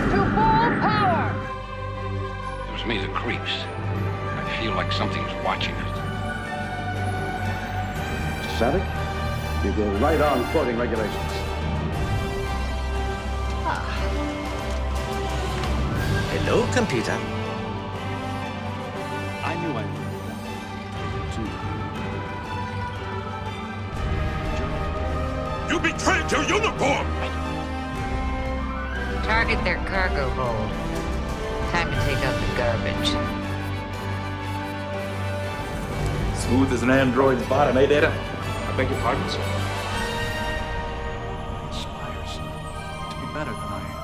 to full power! Gives me the creeps. I feel like something's watching us. Savick, you go right on quoting regulations. Hello, computer. I knew I would. You betrayed your uniform! Target their cargo hold. Time to take out the garbage. Smooth as an android's bottom, eh, Data? I beg your pardon, sir? Aspires to be better than I am.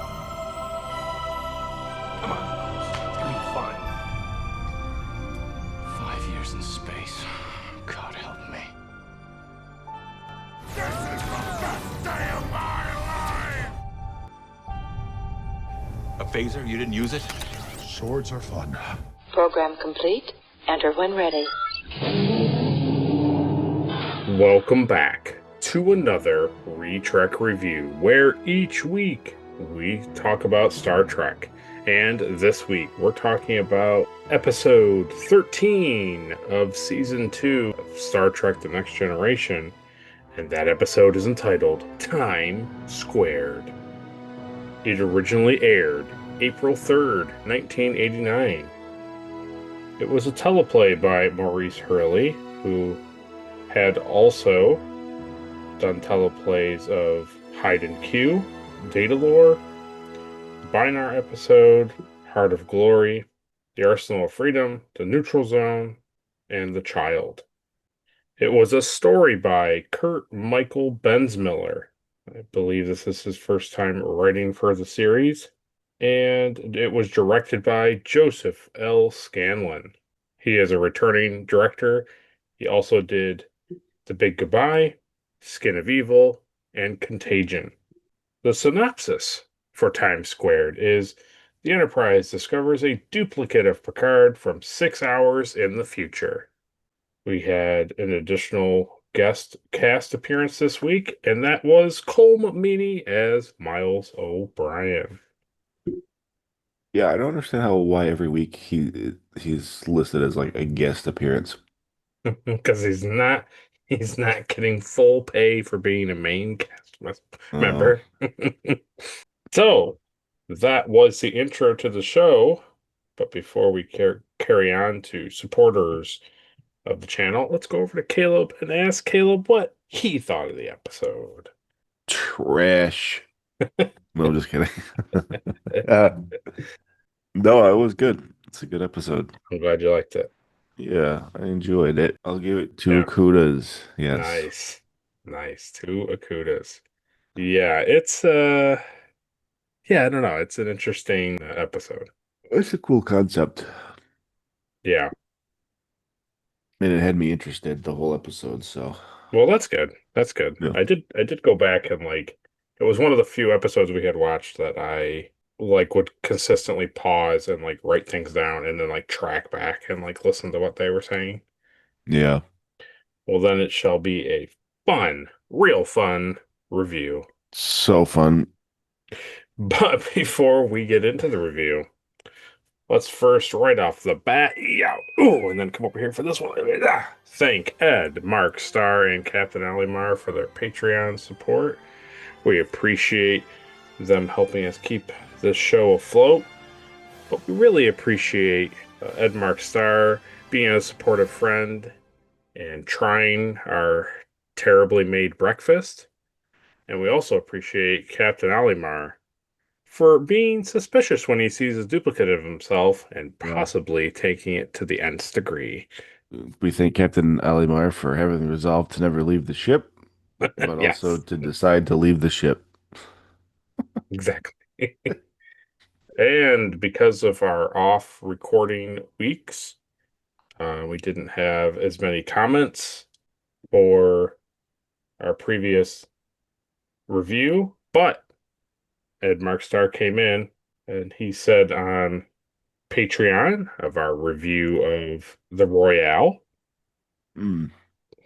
Come on. It's gonna be fun. 5 years in space. God help me. This is the best day of my life! A phaser? You didn't use it? Swords are fun. Program complete. Enter when ready. Welcome back to another Retrek review, where each week we talk about Star Trek. And this week we're talking about episode 13 of season 2 of Star Trek The Next Generation. And that episode is entitled Time Squared. It originally aired April 3rd, 1989. It was a teleplay by Maurice Hurley, who had also done teleplays of Hide and Q, Datalore, Binar episode, Heart of Glory, The Arsenal of Freedom, The Neutral Zone, and The Child. It was a story by Kurt Michael Bensmiller. I believe this is his first time writing for the series. And it was directed by Joseph L. Scanlon. He is a returning director. He also did The Big Goodbye, Skin of Evil, and Contagion. The synopsis for Time Squared is the Enterprise discovers a duplicate of Picard from 6 hours in the future. We had an additional guest cast appearance this week, and that was Colm Meaney as Miles O'Brien. Yeah, I don't understand why every week he's listed as like a guest appearance. Because he's not getting full pay for being a main cast member. So that was the intro to the show. But before we carry on to supporters of the channel, let's go over to Caleb and ask Caleb what he thought of the episode. Trash. No, I'm just kidding. No, it was good. It's a good episode. I'm glad you liked it. Yeah, I enjoyed it. I'll give it 2 Akutas. Yes. Nice. 2 Akutas. Yeah, it's I don't know. It's an interesting episode. It's a cool concept. Yeah. And it had me interested the whole episode, so. Well, that's good. That's good. Yeah. I did go back and it was one of the few episodes we had watched that I would consistently pause and write things down and then track back and listen to what they were saying. Yeah. Well, then it shall be a real fun review. So fun. But before we get into the review, let's first, right off the bat, and then come over here for this one. Thank Ed, Mark Starr, and Captain Alimar for their Patreon support. We appreciate them helping us keep this show afloat. But we really appreciate Ed, Mark Starr being a supportive friend and trying our terribly made breakfast. And we also appreciate Captain Alimar for being suspicious when he sees a duplicate of himself and possibly taking it to the nth degree. We thank Captain Alimar for having the resolve to never leave the ship, but Yes. also to decide to leave the ship. Exactly. And because of our off recording weeks, we didn't have as many comments for our previous review, but Ed Mark Starr came in and he said on Patreon of our review of the Royale,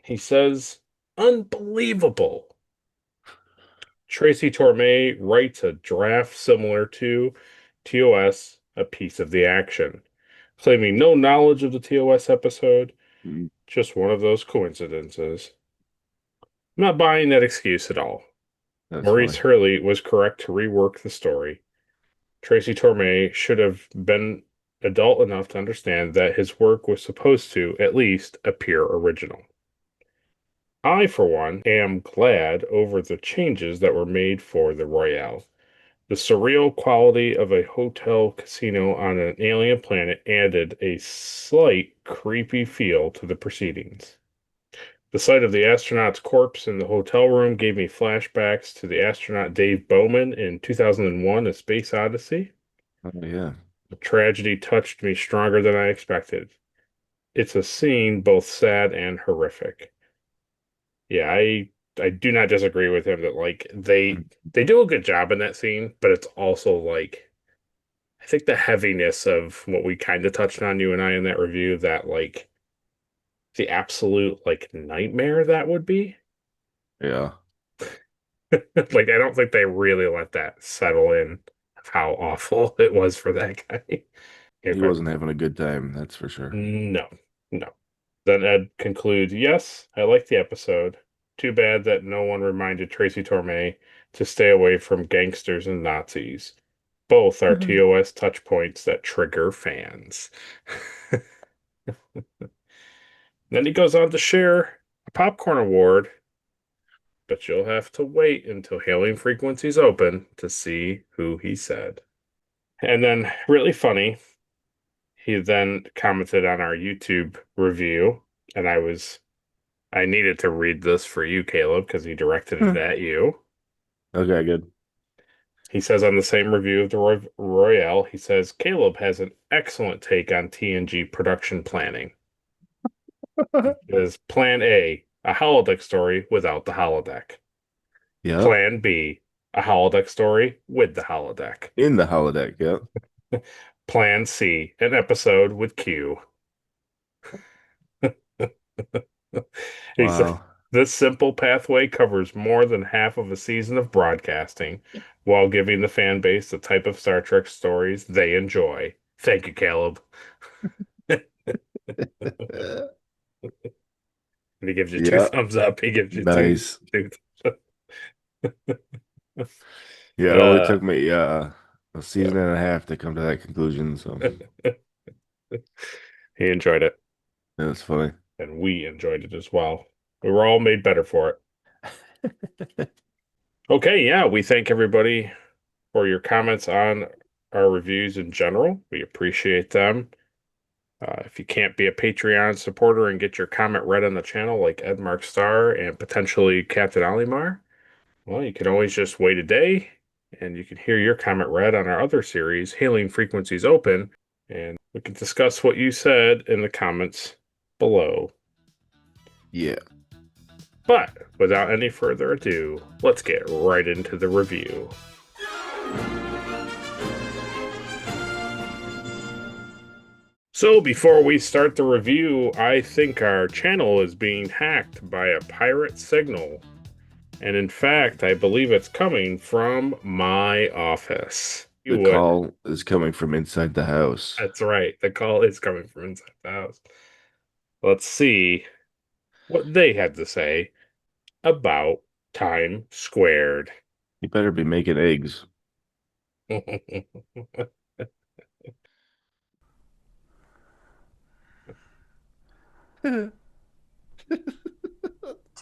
he says, unbelievable. Tracy Torme writes a draft similar to TOS a piece of the action, claiming no knowledge of the TOS episode, just one of those coincidences. I'm not buying that excuse at all. That's Maurice funny. Hurley was correct to rework the story. Tracy Torme should have been adult enough to understand that his work was supposed to, at least, appear original. I, for one, am glad over the changes that were made for the Royale. The surreal quality of a hotel casino on an alien planet added a slight creepy feel to the proceedings. The sight of the astronaut's corpse in the hotel room gave me flashbacks to the astronaut Dave Bowman in 2001: A Space Odyssey. Oh, yeah. The tragedy touched me stronger than I expected. It's a scene both sad and horrific. Yeah, I do not disagree with him that like they do a good job in that scene, but it's also like I think the heaviness of what we kind of touched on, you and I, in that review, that like the absolute like nightmare that would be. Yeah. Like I don't think they really let that settle in of how awful it was for that guy. He wasn't having a good time, that's for sure. No, no. Then Ed concludes, yes, I like the episode. Too bad that no one reminded Tracy Torme to stay away from gangsters and Nazis. Both are TOS touch points that trigger fans. Then he goes on to share a popcorn award, but you'll have to wait until hailing frequencies open to see who he said. And then, really funny, he then commented on our YouTube review, and I needed to read this for you, Caleb, because he directed it at you. Okay, good. He says on the same review of the Royale, he says, Caleb has an excellent take on TNG production planning. Is Plan A, a holodeck story without the holodeck. Yeah. Plan B, a holodeck story with the holodeck. In the holodeck, yeah. Plan C, an episode with Q. He said, Wow. this simple pathway covers more than half of a season of broadcasting while giving the fan base the type of Star Trek stories they enjoy. Thank you, Caleb. And he gives you two Yeah. thumbs up. He gives you Nice. two thumbs up. Yeah, it only took me a season and a half to come to that conclusion, so He enjoyed it, that's funny. and we enjoyed it as well. We were all made better for it. Okay, yeah, we thank everybody for your comments on our reviews in general. We appreciate them. If you can't be a Patreon supporter and get your comment read on the channel like Ed Mark Star and potentially Captain Olimar, well, you can always just wait a day and you can hear your comment read on our other series, Hailing Frequencies Open, and we can discuss what you said in the comments below. Yeah. But without any further ado, let's get right into the review. So before we start the review, I think our channel is being hacked by a pirate signal. And in fact, I believe it's coming from my office. The call is coming from inside the house. That's right. The call is coming from inside the house. Let's see what they had to say about time squared. You better be making eggs.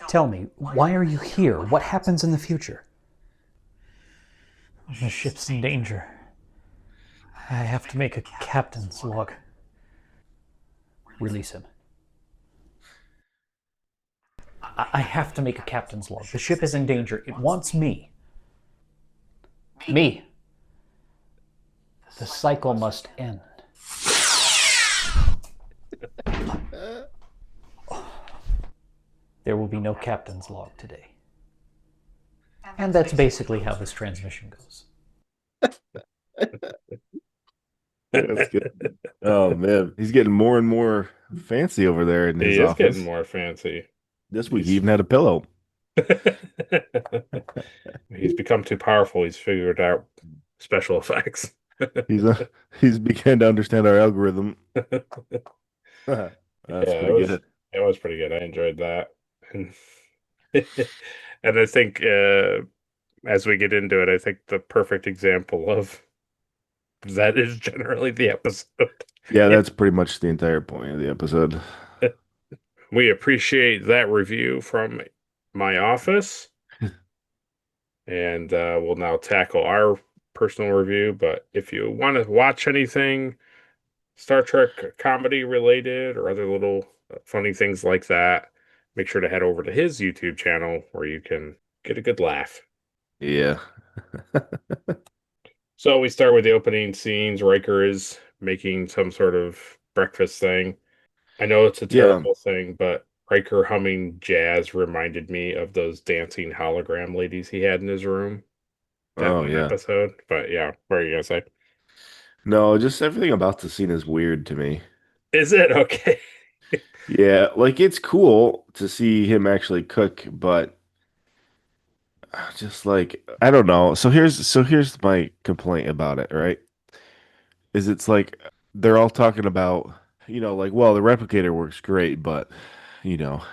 Tell me, why are you here? What happens in the future? The ship's in danger. I have to make a captain's log. Release him. I have to make a captain's log. The ship is in danger. It wants me. Me. The cycle must end. There will be no captain's log today. And that's basically how this transmission goes. That's good. Oh man, he's getting more and more fancy over there in his office. He is getting more fancy. This week he even had a pillow. He's become too powerful. He's figured out special effects. He's he's began to understand our algorithm. That's Yeah, pretty good. it was pretty good. I enjoyed that. And, and I think as we get into it, I think the perfect example of that is generally the episode. Yeah, that's pretty much the entire point of the episode. We appreciate that review from my office, and we'll now tackle our personal review. But if you want to watch anything Star Trek comedy related or other little funny things like that, make sure to head over to his YouTube channel where you can get a good laugh. Yeah. So we start with the opening scenes. Riker is making some sort of breakfast thing. I know it's a Yeah. terrible thing, but Riker humming jazz reminded me of those dancing hologram ladies he had in his room. That Oh one yeah. episode. But yeah, what are you gonna say? No, just everything about the scene is weird to me. Is it okay? Yeah, like it's cool to see him actually cook, but just like I don't know. So here's my complaint about it, right? Is it's like they're all talking about, like, well, the replicator works great, but you know,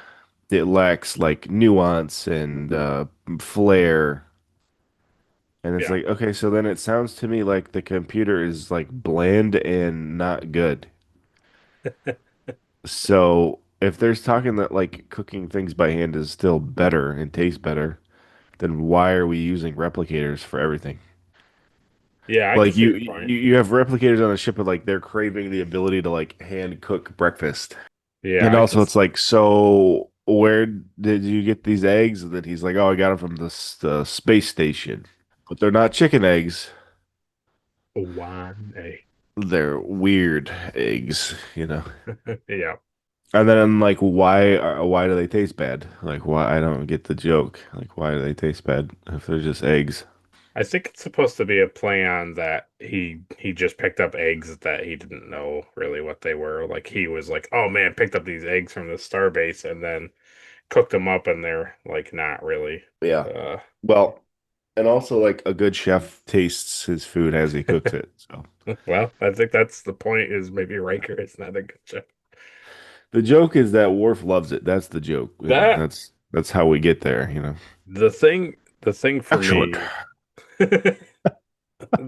it lacks like nuance and flair. And it's Yeah. like, okay, so then it sounds to me like the computer is like bland and not good. So if there's talking that like cooking things by hand is still better and tastes better, then why are we using replicators for everything? Yeah, I can Like see you your point. you, you have replicators on a ship, but like they're craving the ability to like hand cook breakfast. Yeah, And I can. also it's like, so where did you get these eggs? And then he's like, oh, I got them from the space station. But they're not chicken eggs. One A. They're weird eggs. Yeah. And then I'm like, why do they taste bad? Like, why? I don't get the joke. Like, why do they taste bad if they're just eggs? I think it's supposed to be a play on that he just picked up eggs that he didn't know really what they were. Like he was like, "Oh man, picked up these eggs from the starbase and then cooked them up and they're like not really." Yeah. Uh Well, and also like a good chef tastes his food as he cooks it. So well, I think that's the point is maybe Riker is not a good chef. the joke is that Worf loves it. That's the joke. That That's how we get there. the thing for Excellent. me.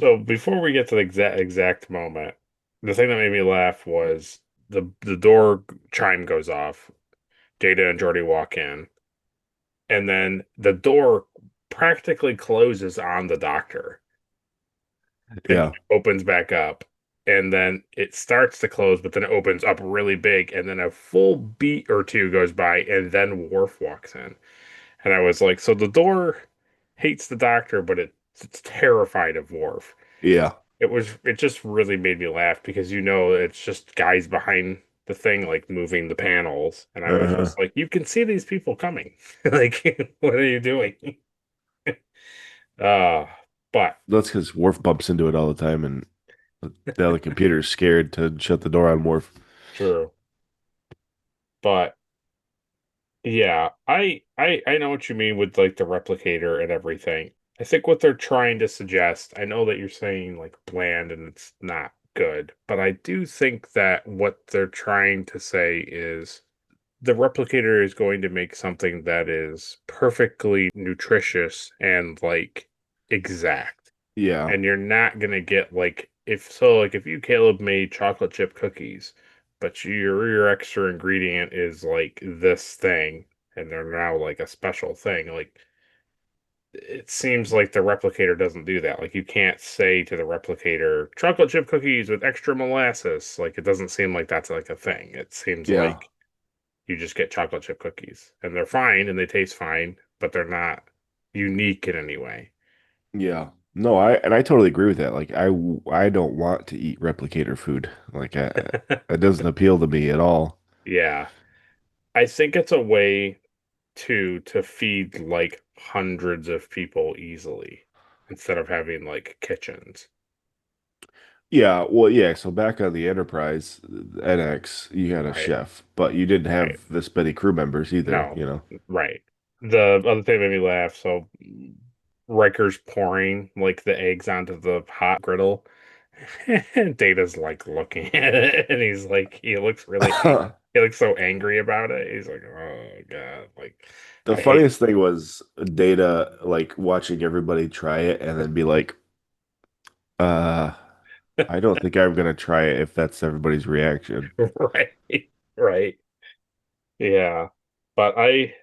So before we get to the exact moment, the thing that made me laugh was the door chime goes off. Data and Jordy walk in, and then the door practically closes on the doctor and Yeah. opens back up. And then it starts to close, but then it opens up really big, and then a full beat or two goes by, and then Worf walks in. And I was like, so the door hates the doctor, but it's terrified of Worf. Yeah. It just really made me laugh because it's just guys behind the thing like moving the panels, and I was Uh-huh. just like, you can see these people coming. Like, what are you doing? Uh but That's because Worf bumps into it all the time, and the other computer is scared to shut the door on Worf. true. But yeah, I know what you mean with like the replicator and everything. I think what they're trying to suggest, I know that you're saying like bland and it's not good, but I do think that what they're trying to say is the replicator is going to make something that is perfectly nutritious and like exact. Yeah. And you're not gonna get like if you Caleb made chocolate chip cookies, but your extra ingredient is like this thing, and they're now like a special thing. Like it seems like the replicator doesn't do that. Like you can't say to the replicator chocolate chip cookies with extra molasses. Like it doesn't seem like that's like a thing. It seems Yeah. like you just get chocolate chip cookies, and they're fine and they taste fine, but they're not unique in any way. Yeah. No, I totally agree with that. Like I don't want to eat replicator food. Like it doesn't appeal to me at all. Yeah. I think it's a way to feed like hundreds of people easily instead of having like kitchens. Yeah, well, yeah, so back on the Enterprise NX, you had a Right. chef, but you didn't Right. have this many crew members either, No. you know. Right. The other thing that made me laugh, so Riker's pouring like the eggs onto the hot griddle And Data's like looking at it, and he's like, he looks really, he looks so angry about it. He's like, oh God, like The I hate. funniest thing was Data like watching everybody try it and then be like, uh, I don't think I'm gonna try it if that's everybody's reaction. Right, right, yeah. But I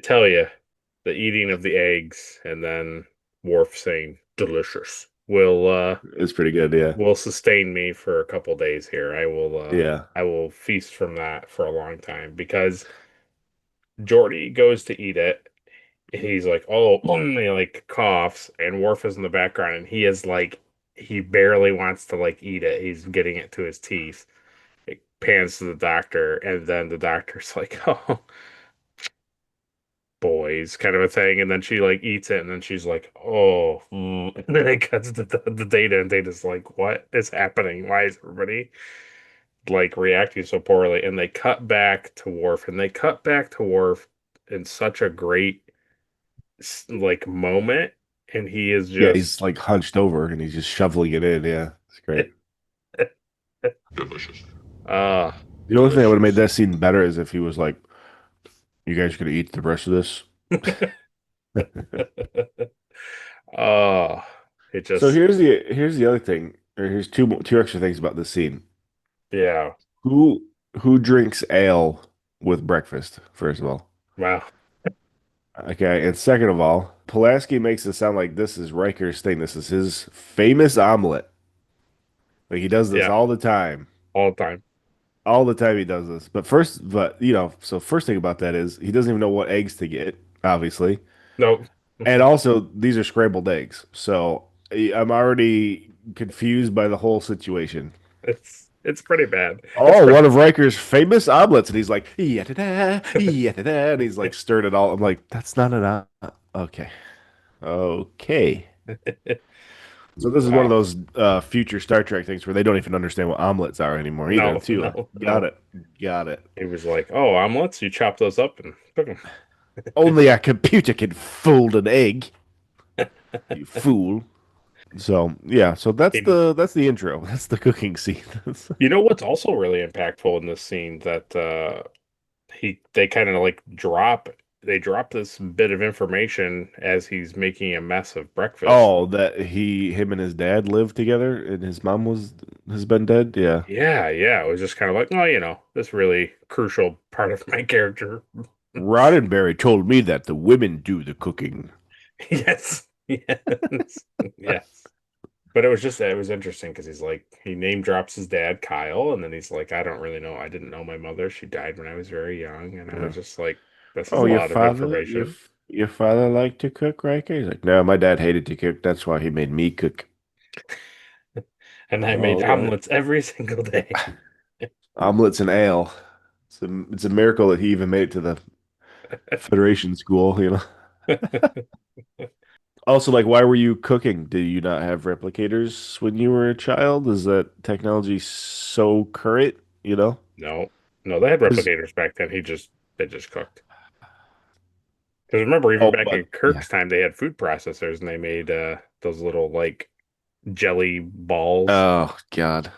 tell you, the eating of the eggs and then Worf saying delicious It's pretty good, yeah. will sustain me for a couple days here. Yeah. I will feast from that for a long time because Jordy goes to eat it. He's like, oh, he like coughs, and Worf is in the background, and he is like, he barely wants to like eat it. He's getting it to his teeth. It pans to the doctor, and then the doctor's like, oh, boys, kind of a thing. And then she like eats it, and then she's like, oh, and then it cuts to the Data, and Data's like, what is happening? Why is everybody like reacting so poorly? And they cut back to Worf, and they cut back to Worf in such a great like moment, and he is Yeah, just he's like hunched over and he's just shoveling it in. Yeah, it's great. Delicious. ah The only thing that would have made delicious. that scene better is if he was like, "You guys gonna eat the rest of this?" Oh, it So just here's the other thing, or here's two extra things about this scene. yeah. Who who drinks ale with breakfast? First of all, Wow. okay, and second of all, Pulaski makes it sound like this is Riker's thing. This is his famous omelet. Like he does this Yeah, all the time. all the time. All the time he does this. But so first thing about that is he doesn't even know what eggs to get, obviously. No, And also these are scrambled eggs. So I'm already confused by the whole situation. it's pretty bad. It's Oh, pretty one of Riker's famous omelets. And he's like, yeah-da-da, yeah-da-da. And he's like stirred it all. I'm like, that's not an okay. Okay. So this is one of wow. those future Star Trek things where they don't even understand what omelets are anymore either, No, too. Got no. it. Got it. He was like, "Oh, omelets, you chop those up and cook them." Only a computer can fold an egg, you fool. So yeah, so that's the intro. That's the cooking scene. You know what's also really impactful in this scene that they kind of like drop this bit of information as he's making a mess of breakfast. Oh, that him and his dad lived together, and his mom has been dead. Yeah, Yeah, yeah. It was just kind of like, oh, this really crucial part of my character. Roddenberry told me that the women do the cooking. Yes, yes, yes. But it was interesting because he's like, he name drops his dad, Kyle, and then he's like, I don't really know. I didn't know my mother. She died when I was very young. And I Yeah. was just like, this is Oh, a lot of your information. your father liked to cook, Riker? He's like, no, my dad hated to cook. That's why he made me cook. And I made All right. omelets every single day. Omelets and ale. It's a miracle that he even made it to the Federation school, you know. Also, like, why were you cooking? Did you not have replicators when you were a child? Is that technology so current, you know? No, no, they had 'Cause- replicators back then. They just cooked. Because remember, even oh, back in but yeah. Kirk's time, they had food processors and they made those little like jelly balls. Oh, God.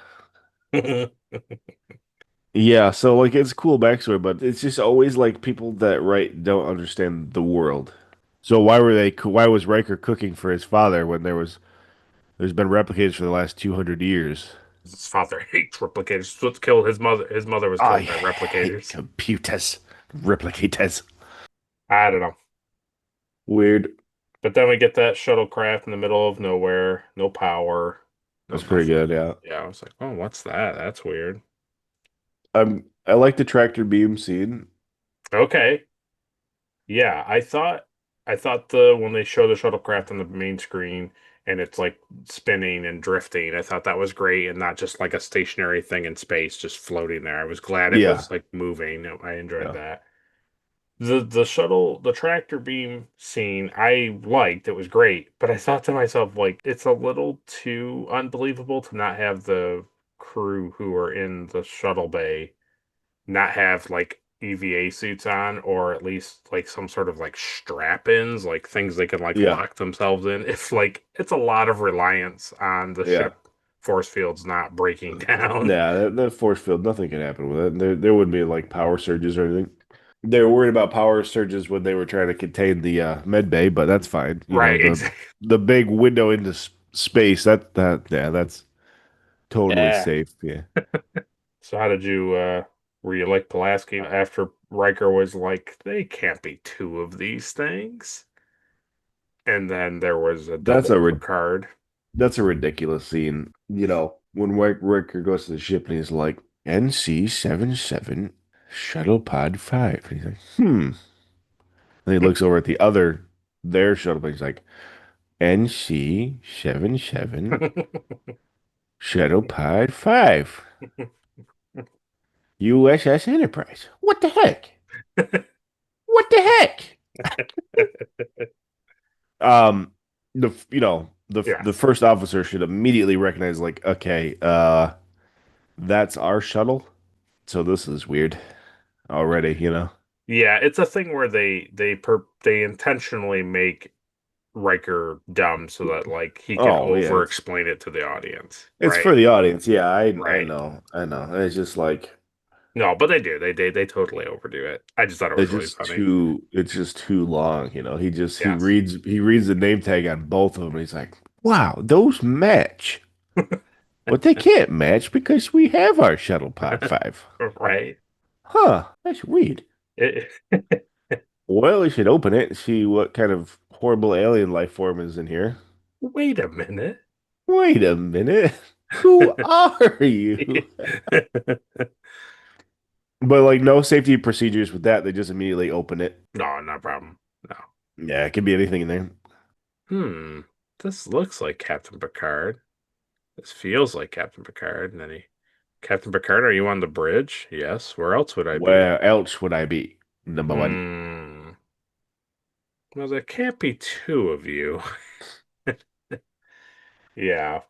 Yeah, so like it's cool backstory, but it's just always like people that write don't understand the world. So why was Riker cooking for his father when there's been replicators for the last 200 years? His father hates replicators. That's what killed his mother. His mother was I killed by hate replicators. computers. Replicators. I don't know. Weird. But then we get that shuttlecraft in the middle of nowhere, no power, no That's pretty nothing. good, yeah. Yeah, I was like, oh, what's that? That's weird. I like the tractor beam scene. Okay. Yeah, I thought the when they show the shuttlecraft on the main screen and it's like spinning and drifting, I thought that was great and not just like a stationary thing in space just floating there. I was glad it Yeah. was like moving. I enjoyed Yeah. that. The tractor beam scene I liked. It was great, but I thought to myself like it's a little too unbelievable to not have the crew who are in the shuttle bay not have like EVA suits on, or at least like some sort of like strap-ins, like things they can like Yeah. lock themselves in. If like it's a lot of reliance on the Yeah. ship force field's not breaking down. Yeah, that force field, nothing can happen with it. There wouldn't be like power surges or anything. They were worried about power surges when they were trying to contain the med bay, but that's fine. You know, Right, exactly. the big window into space, yeah, that's totally Yeah. safe. Yeah. So how did you were you like Pulaski after Riker was like, they can't be two of these things? And then there was a That's double a rid- Picard. that's a ridiculous scene. You know, when Riker goes to the ship and he's like, NC-77 Shuttle Pod 5. And he's like, hmm. And he looks over at their shuttle pod. He's like, NC-77 Shuttle Pod 5. USS Enterprise. What the heck? What the heck? Um, Yeah. the first officer should immediately recognize, like, okay, that's our shuttle, so this is weird already, you know. Yeah, it's a thing where they intentionally make Riker dumb so that like he can Oh yeah, over explain it to the audience, it's right? for the audience. Yeah, Right. I know. It's just like No, but they do. They totally overdo it. I just thought it was really funny. it's just too long, you know. Yes. He reads the name tag on both of them. And he's like, wow, those match. But they can't match because we have our shuttle pod 5. Right. Huh, that's weird. It, Well, we should open it and see what kind of horrible alien life form is in here. wait a minute. Wait a minute. Who are you? But like no safety procedures with that. They just immediately open it. No, no problem. No. Yeah, it could be anything in there. This looks like Captain Picard. This feels like Captain Picard. And then Captain Picard, are you on the bridge? Yes. Where else would I be? Where else would I be? Number one. Well, there can't be two of you. Yeah.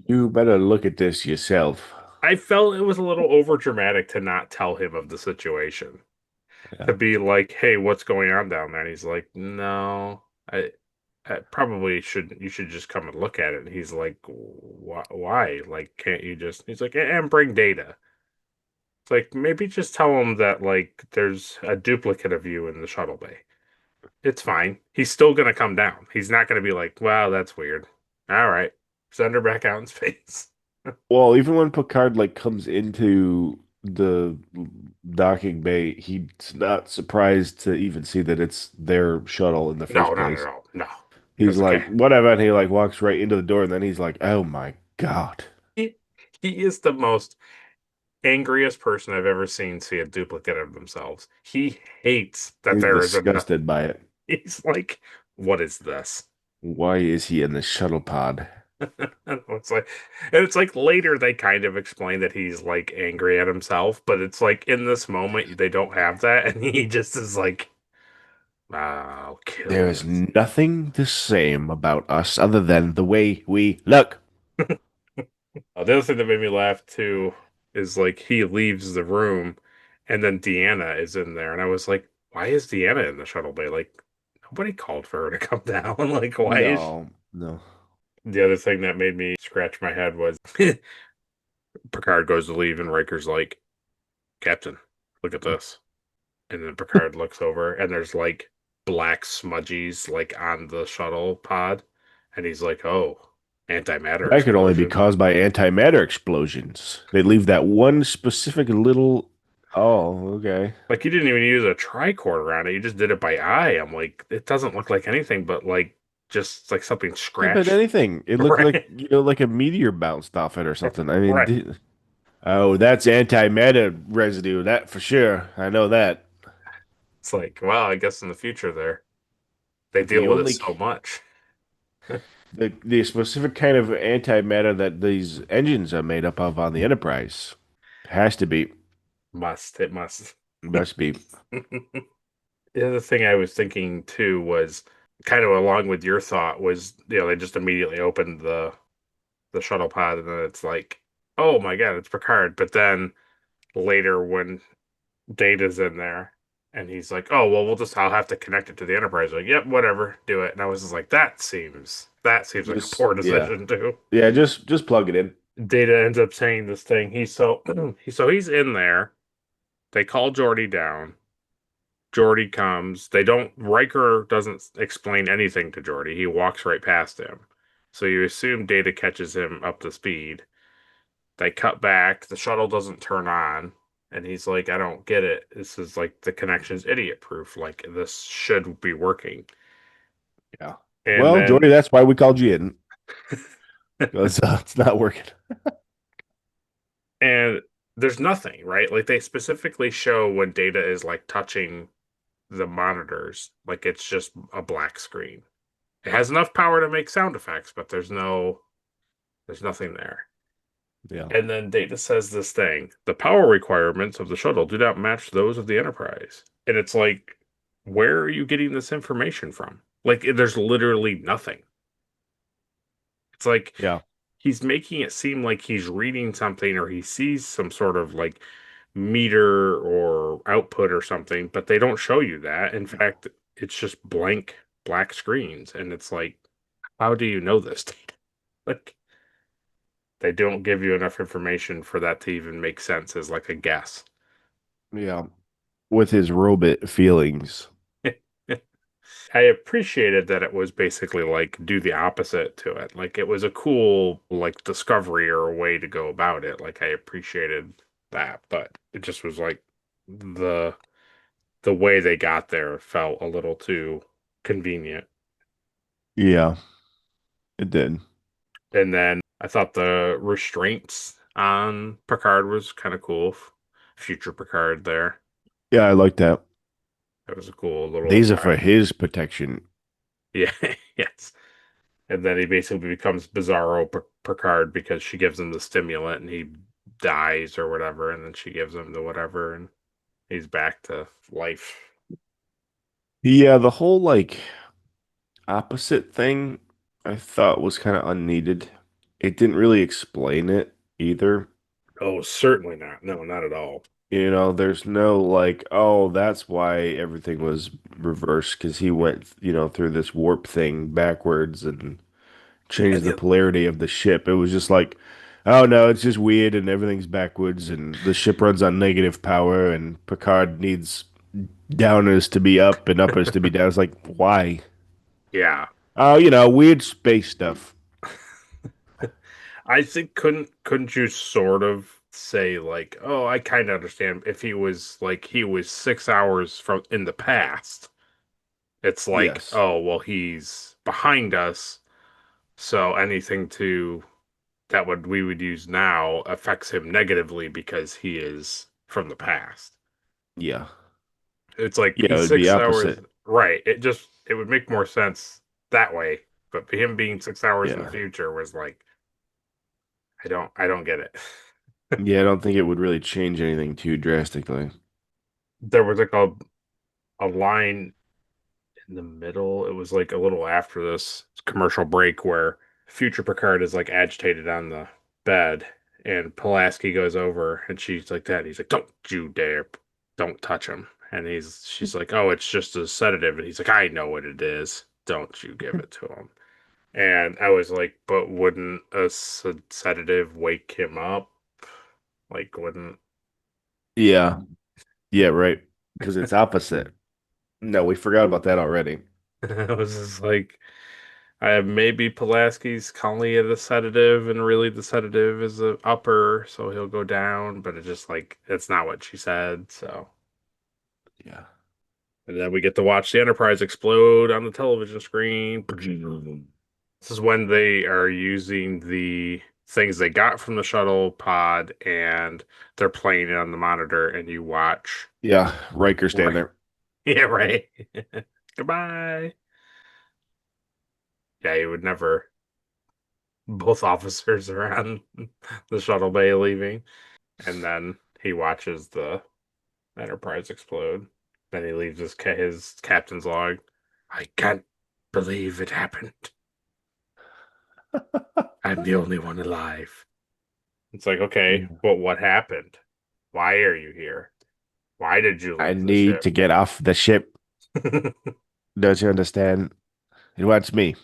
You better look at this yourself. I felt it was a little over dramatic to not tell him of the situation. Yeah. To be like, hey, what's going on down there? And he's like, no, I probably shouldn't. You should just come and look at it. And he's like, why? Like, can't you just? He's like, and bring data. It's like, maybe just tell him that, like, there's a duplicate of you in the shuttle bay. It's fine. He's still going to come down. He's not going to be like, wow, that's weird. All right. Send her back out in space. Well, even when Picard like comes into the docking bay, he's not surprised to even see that it's their shuttle in the No, first not place. at all. No. He's like, Okay. whatever, and he like walks right into the door, and then he's like, oh my God. He is the most angriest person I've ever seen see a duplicate of themselves. He hates that He's there is disgusted by it. He's like, what is this? Why is he in the shuttle pod? It's like later they kind of explain that he's like angry at himself, but it's like in this moment they don't have that, and he just is like, I'll kill There is this. nothing the same about us other than the way we look. The other thing that made me laugh too is like he leaves the room, and then Deanna is in there, and I was like, why is Deanna in the shuttle bay? Like nobody called for her to come down. Like why is she... No. The other thing that made me scratch my head was Picard goes to leave, and Riker's like, Captain, look at this. And then Picard looks over, and there's like black smudgies like on the shuttle pod. And he's like, oh, antimatter That could only be explosion. caused by antimatter explosions. They leave that one specific little. Oh, okay. Like, you didn't even use a tricorder on it. You just did it by eye. I'm like, it doesn't look like anything but like just like something Yeah, scratched. but anything. It looked Right. like like a meteor bounced off it or something. I mean, Right. oh, that's antimatter residue. That for sure. I know that. It's like, wow, I guess in the future they The deal with it only so much. the specific kind of antimatter that these engines are made up of on the Enterprise has to be It must. must be. The other thing I was thinking too was kind of along with your thought was, they just immediately opened the shuttle pod, and then it's like, oh my God, it's Picard. But then later when Data's in there and he's like, oh, well, I'll have to connect it to the Enterprise. Like, yep, whatever, do it. And I was just like, that seems That seems like a Just poor yeah, decision too. yeah. Just plug it in. Data ends up saying this thing. He's in there. They call Jordy down. Jordy comes. They don't. Riker doesn't explain anything to Jordy. He walks right past him. So you assume Data catches him up to speed. They cut back. The shuttle doesn't turn on. And he's like, I don't get it. This is like the connection's idiot proof. Like, this should be working. Yeah. And Well, then Jordy, that's why we called you in. Because it's not working. and there's nothing, right? Like, they specifically show when Data is like touching the monitors, like it's just a black screen. It has enough power to make sound effects, but there's nothing there. Yeah. And then Data says this thing: the power requirements of the shuttle do not match those of the Enterprise. And it's like, where are you getting this information from? Like, there's literally nothing. It's like Yeah. he's making it seem like he's reading something or he sees some sort of like meter or output or something, but they don't show you that. In fact, it's just blank black screens. And it's like, how do you know this data? Like, they don't give you enough information for that to even make sense as like a guess. Yeah. With his robot feelings. I appreciated that it was basically like do the opposite to it. Like, it was a cool like discovery or a way to go about it. Like, I appreciated that, but it just was like the way they got there felt a little too convenient. Yeah. It did. And then I thought the restraints on Picard was kind of cool. Future Picard there. Yeah, I like that. That was a cool little These are for aside. his protection. Yeah, yes. And then he basically becomes Bizarro Picard because she gives him the stimulant and he dies or whatever. And then she gives him the whatever and he's back to life. Yeah, the whole like opposite thing I thought was kind of unneeded. It didn't really explain it either. Oh, certainly not. No, not at all. You know, there's no like, oh, that's why everything was reversed because he went, through this warp thing backwards and changed And the the, polarity of the ship. It was just like, oh no, it's just weird and everything's backwards and the ship runs on negative power and Picard needs downers to be up and uppers to be down. It's like, why? yeah. Oh, weird space stuff. I think couldn't you sort of say like, oh, I kind of understand if he was 6 hours from in the past. It's like, Yes. oh, well, he's behind us, so anything to that would we would use now affects him negatively because he is from the past. Yeah. It's like Yeah, it he's would be 6 hours, opposite. right? It would make more sense that way. But him being 6 hours in the Yeah. future was like, I don't get it. Yeah, I don't think it would really change anything too drastically. There was like a line in the middle. It was like a little after this commercial break where future Picard is like agitated on the bed and Pulaski goes over and she's like that. And he's like, don't you dare, don't touch him. And she's like, oh, it's just a sedative. And he's like, I know what it is. Don't you give it to him. And I was like, but wouldn't a sedative wake him up? Like, wouldn't. Yeah. Yeah, right. Because it's opposite. No, we forgot about that already. I was just like, maybe Pulaski's calling it a sedative, and really the sedative is a upper, so he'll go down. But it's just like it's not what she said. So, Yeah. and then we get to watch the Enterprise explode on the television screen. This is when they are using the things they got from the shuttle pod, and they're playing it on the monitor, and you watch. Yeah, Riker stand Right. there. Yeah, right. Goodbye. Yeah, you would never. Both officers are on the shuttle bay leaving, and then he watches the Enterprise explode. Then he leaves his captain's log. I can't believe it happened. I'm the only one alive. It's like, okay, but what happened? Why are you here? Why did you I leave the need ship? to get off the ship. Don't you understand? It wants me.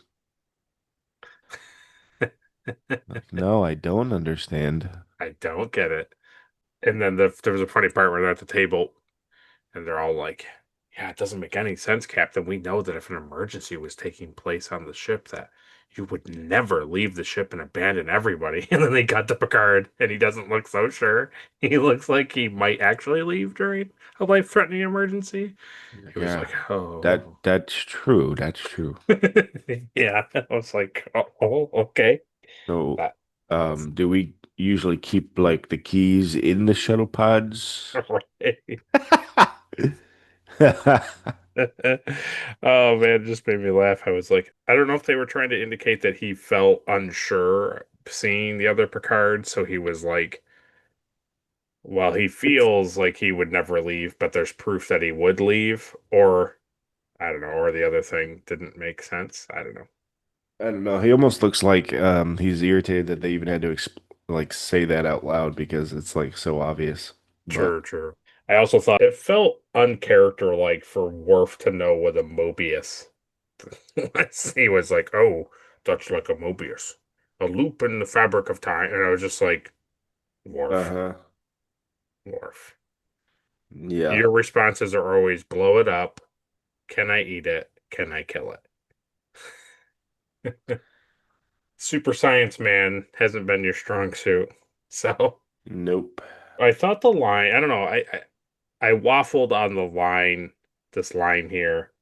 Like, no, I don't understand. I don't get it. And then there was a funny part where they're at the table and they're all like, yeah, it doesn't make any sense, Captain. We know that if an emergency was taking place on the ship, that you would never leave the ship and abandon everybody. And then they got to Picard, and he doesn't look so sure. He looks like he might actually leave during a life-threatening emergency. He was Yeah, like, oh. that's true. That's true. Yeah, I was like, oh, okay. So, That, that's do we usually keep like the keys in the shuttle pods? right. Oh man, it just made me laugh. I was like, I don't know if they were trying to indicate that he felt unsure seeing the other Picard, so he was like, well, he feels like he would never leave, but there's proof that he would leave, or I don't know, or the other thing didn't make sense. I don't know. I don't know. He almost looks like he's irritated that they even had to like say that out loud because it's like so obvious. But True, true. I also thought it felt uncharacter-like for Worf to know what a Mobius. He was like, "Oh, that's like a Mobius, a loop in the fabric of time," and I was just like, "Worf, uh-huh. Worf." Yeah. Your responses are always blow it up. Can I eat it? Can I kill it? Super Science Man hasn't been your strong suit, so Nope. I thought the line. I don't know. I waffled on the line. This line here.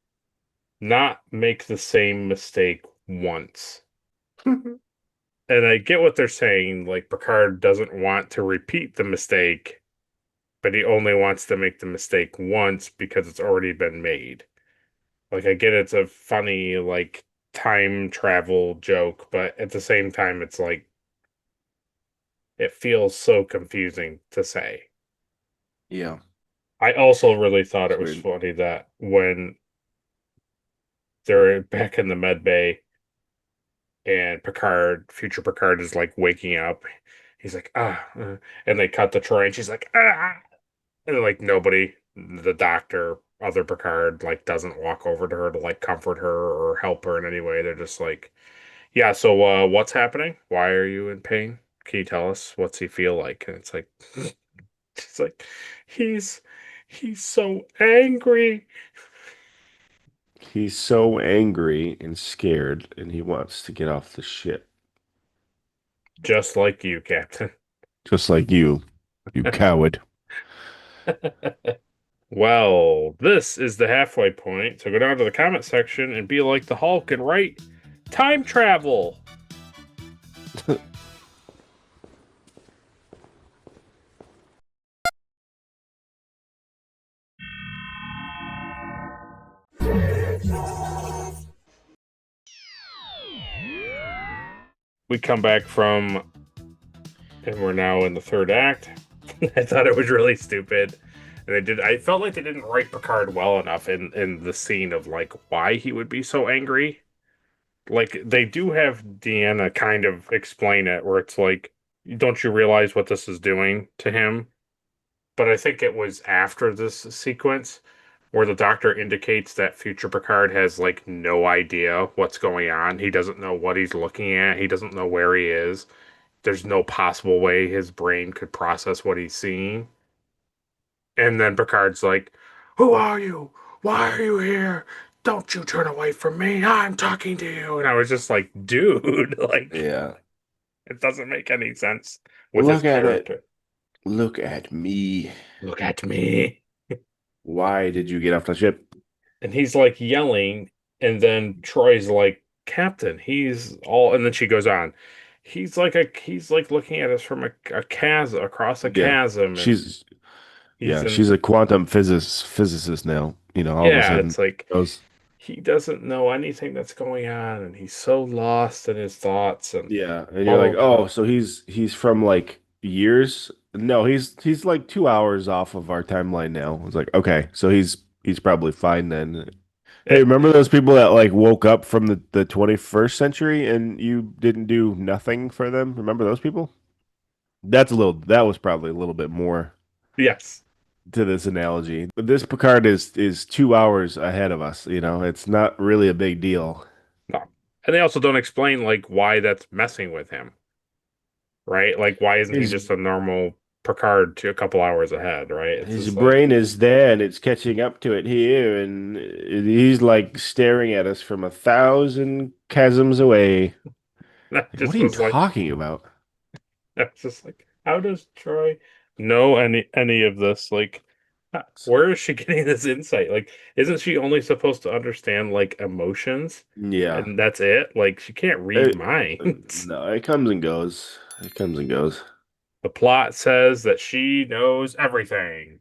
Not make the same mistake once. And I get what they're saying. Like, Picard doesn't want to repeat the mistake, but he only wants to make the mistake once because it's already been made. Like, I get it's a funny, like, time travel joke, but at the same time, it's like, it feels so confusing to say. Yeah. I also really thought It's it was weird. funny that when they're back in the med bay and Picard, future Picard, is like waking up. He's like, and they cut to Troy, and she's like, ah, and like nobody, the doctor, other Picard, like doesn't walk over to her to like comfort her or help her in any way. They're just like, yeah, so what's happening? Why are you in pain? Can you tell us? What's he feel like? And it's like, it's like, he's he's so angry. He's so angry and scared, and he wants to get off the ship. Just like you, Captain. Just like you coward. Well, this is the halfway point. So go down to the comment section and be like the Hulk and write time travel. We come back from, and we're now in the third act. I thought it was really stupid. And I felt like they didn't write Picard well enough in the scene of like why he would be so angry. Like they do have Deanna kind of explain it where it's like, don't you realize what this is doing to him? But I think it was after this sequence where the doctor indicates that future Picard has like no idea what's going on. He doesn't know what he's looking at. He doesn't know where he is. There's no possible way his brain could process what he's seeing. And then Picard's like, "Who are you? Why are you here? Don't you turn away from me. I'm talking to you." And I was just like, dude, like, Yeah. it doesn't make any sense with his Look at character. it. Look at me. Look at me. Why did you get off the ship? And he's like yelling, and then Troy's like, "Captain, he's all," and then she goes on. He's like looking at us from a chasm across a Yeah. chasm, and She's he's she's in a quantum physicist now. All of a yeah, sudden it's like goes he doesn't know anything that's going on, and he's so lost in his thoughts and yeah, and you're all like, of "Oh, that. so he's from like years?" No, he's like 2 hours off of our timeline now. It's like, okay, so he's probably fine then. Hey, It, remember those people that like woke up from the 21st century and you didn't do nothing for them? Remember those people? That was probably a little bit more yes, to this analogy. But this Picard is 2 hours ahead of us, it's not really a big deal. no, and they also don't explain like why that's messing with him. right? Like, why isn't he His just a normal Picard to a couple hours ahead, right? It's his just like, brain is there and it's catching up to it here, and he's like staring at us from 1,000 chasms away. that Like, what just are you was like, talking about? that's just like, how does Troy know any of this? Like, where is she getting this insight? Like, isn't she only supposed to understand like emotions, Yeah. and that's it? Like, she can't read It, minds. no, it comes and goes. It comes and goes. The plot says that she knows everything.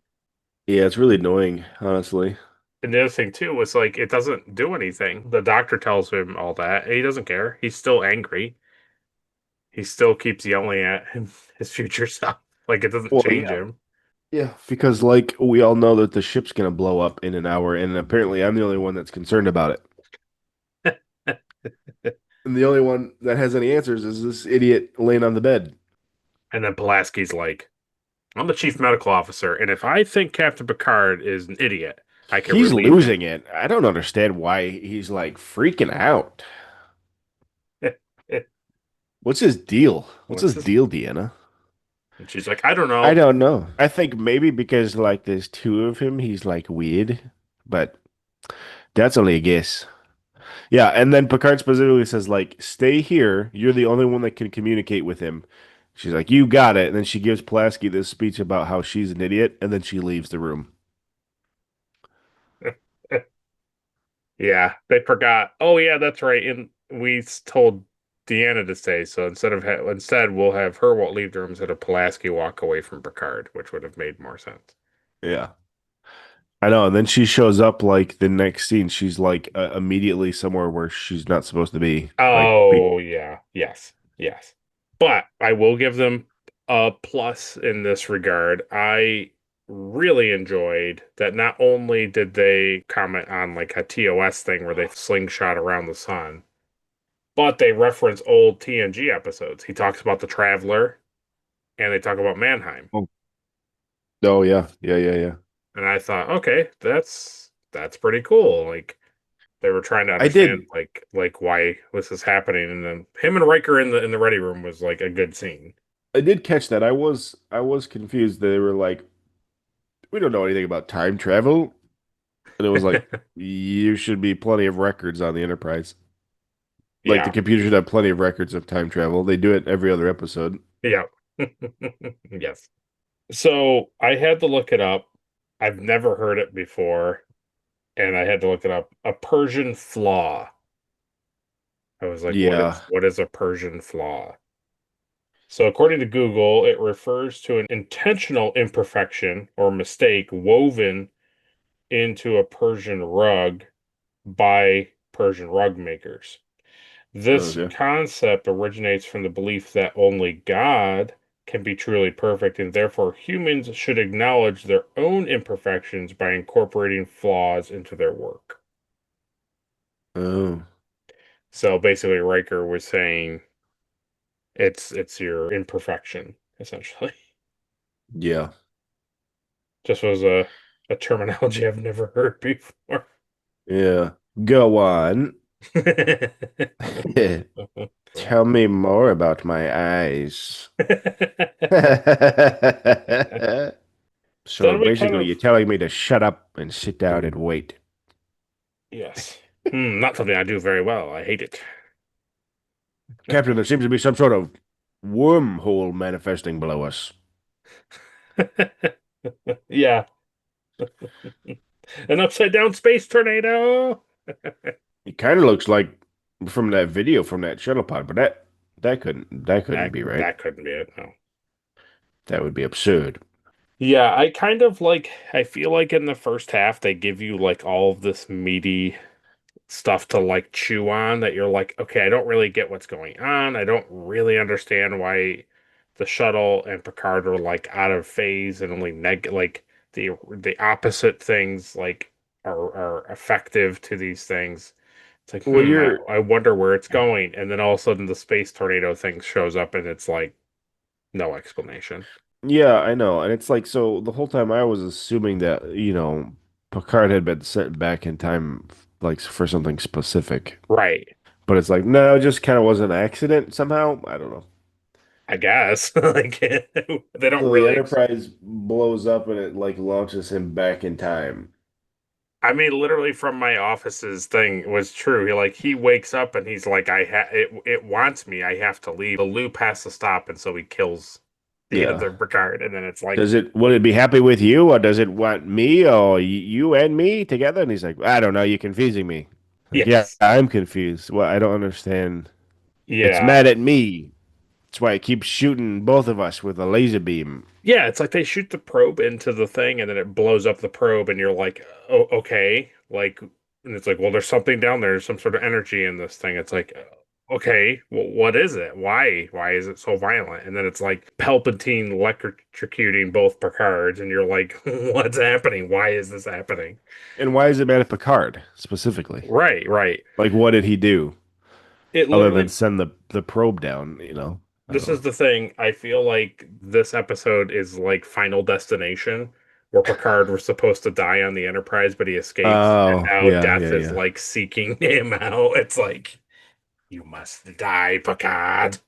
Yeah, it's really annoying, honestly. And the other thing too was like it doesn't do anything. The doctor tells him all that, and he doesn't care. He's still angry. He still keeps yelling at him, his future self. Like it doesn't Well, change yeah. him. Yeah, because like we all know that the ship's gonna blow up in an hour, and apparently I'm the only one that's concerned about it. And the only one that has any answers is this idiot laying on the bed. And then Pulaski's like, I'm the chief medical officer, and if I think Captain Picard is an idiot, I can He's relieve losing it. I don't understand why he's like freaking out. him. What's his deal? What's What's his this? deal, Deanna? And she's like, I don't I know. don't know. I think maybe because like there's two of him, he's like weird, but that's only a guess. Yeah, and then Picard specifically says like, "Stay here. You're the only one that can communicate with him." She's like, "You got it." And then she gives Pulaski this speech about how she's an idiot, and then she leaves the room. Yeah, they forgot. Oh yeah, that's right. And told Deanna to stay. So instead we'll have her leave the room instead of Pulaski walk away from Picard, which would have made more sense. Yeah. I know. And then she shows up like the next scene. She's like immediately somewhere where she's not supposed to be. Like, Oh yeah, yes, yes. But I will give them a plus in this regard. I really enjoyed that not only did they comment on like a TOS thing where they slingshot around the sun, but they reference old TNG episodes. He talks about the Traveler and they talk about Mannheim. oh, oh yeah, yeah, yeah, yeah. And I thought, okay, that's pretty cool. Like they were trying to I understand did, like why this is happening. And then him and Riker in the ready room was like a good scene. I did catch that. I was confused. They were like, we don't know anything about time travel, and it was like, you should be plenty of records on the Enterprise. Like the Yeah. computer should have plenty of records of time travel. They do it every other episode. Yeah. Yes. So I had to look it up. I've never heard it before, and I had to look it up. A Persian flaw. I was like, Yeah. what is a Persian flaw? So according to Google, it refers to an intentional imperfection or mistake woven into a Persian rug by Persian rug makers. This Okay. concept originates from the belief that only God can be truly perfect, and therefore humans should acknowledge their own imperfections by incorporating flaws into their work. Oh, So basically, Riker was saying it's your imperfection, essentially. yeah. Just was a terminology I've never heard before. Yeah. Go on. Tell me more about my eyes. So Then we kind basically, of you're telling me to shut up and sit down and wait. yes. Not something I do very well. I hate it. Captain, there seems to be some sort of wormhole manifesting below us. Yeah. An upside down space tornado. It kind of looks like from that video from that shuttle pod, but that couldn't be right. That couldn't be it. No. That would be absurd. Yeah, I feel like in the first half they give you like all of this meaty stuff to like chew on that you're like, okay, I don't really get what's going on. I don't really understand why the shuttle and Picard are like out of phase and only like the opposite things like are effective to these things. It's like, Well, I wonder where it's going. And then all of a sudden the space tornado thing shows up and it's like no explanation. yeah, I know. And it's like, so the whole time I was assuming that, Picard had been sent back in time, like for something specific. Right. But it's like, no, it just kind of was an accident somehow. I don't know. I guess. Like they don't So the really. Enterprise blows up and it like launches him back in time. I mean, literally from my office's thing was true. He wakes up and he's like, it wants me. I have to leave. The loop has to stop, and so he kills the Yeah. other Picard. And then it's like, Would it be happy with you, or does it want me, or you and me together? And he's like, I don't know, you're confusing me. Like, yeah, yes, I'm confused. Well, I don't understand. It's yeah, mad at me. That's why it keeps shooting both of us with a laser beam. yeah. It's like they shoot the probe into the thing, and then it blows up the probe, and you're like, oh, okay, like, and it's like, well, there's something down there. There's some sort of energy in this thing. It's like, okay, well, what is it? Why is it so violent? And then it's like Palpatine electrocuting both Picards, and you're like, what's happening? Why is this happening? And why is it mad at Picard specifically? Right, right. Like, what did he do It other than literally, send the probe down? You know, I this don't is know. the thing. I feel like this episode is like Final Destination, where Picard was supposed to die on the Enterprise, but he escapes, and Oh, now yeah, Death yeah, is yeah. like seeking him out. It's like, you must die, Picard.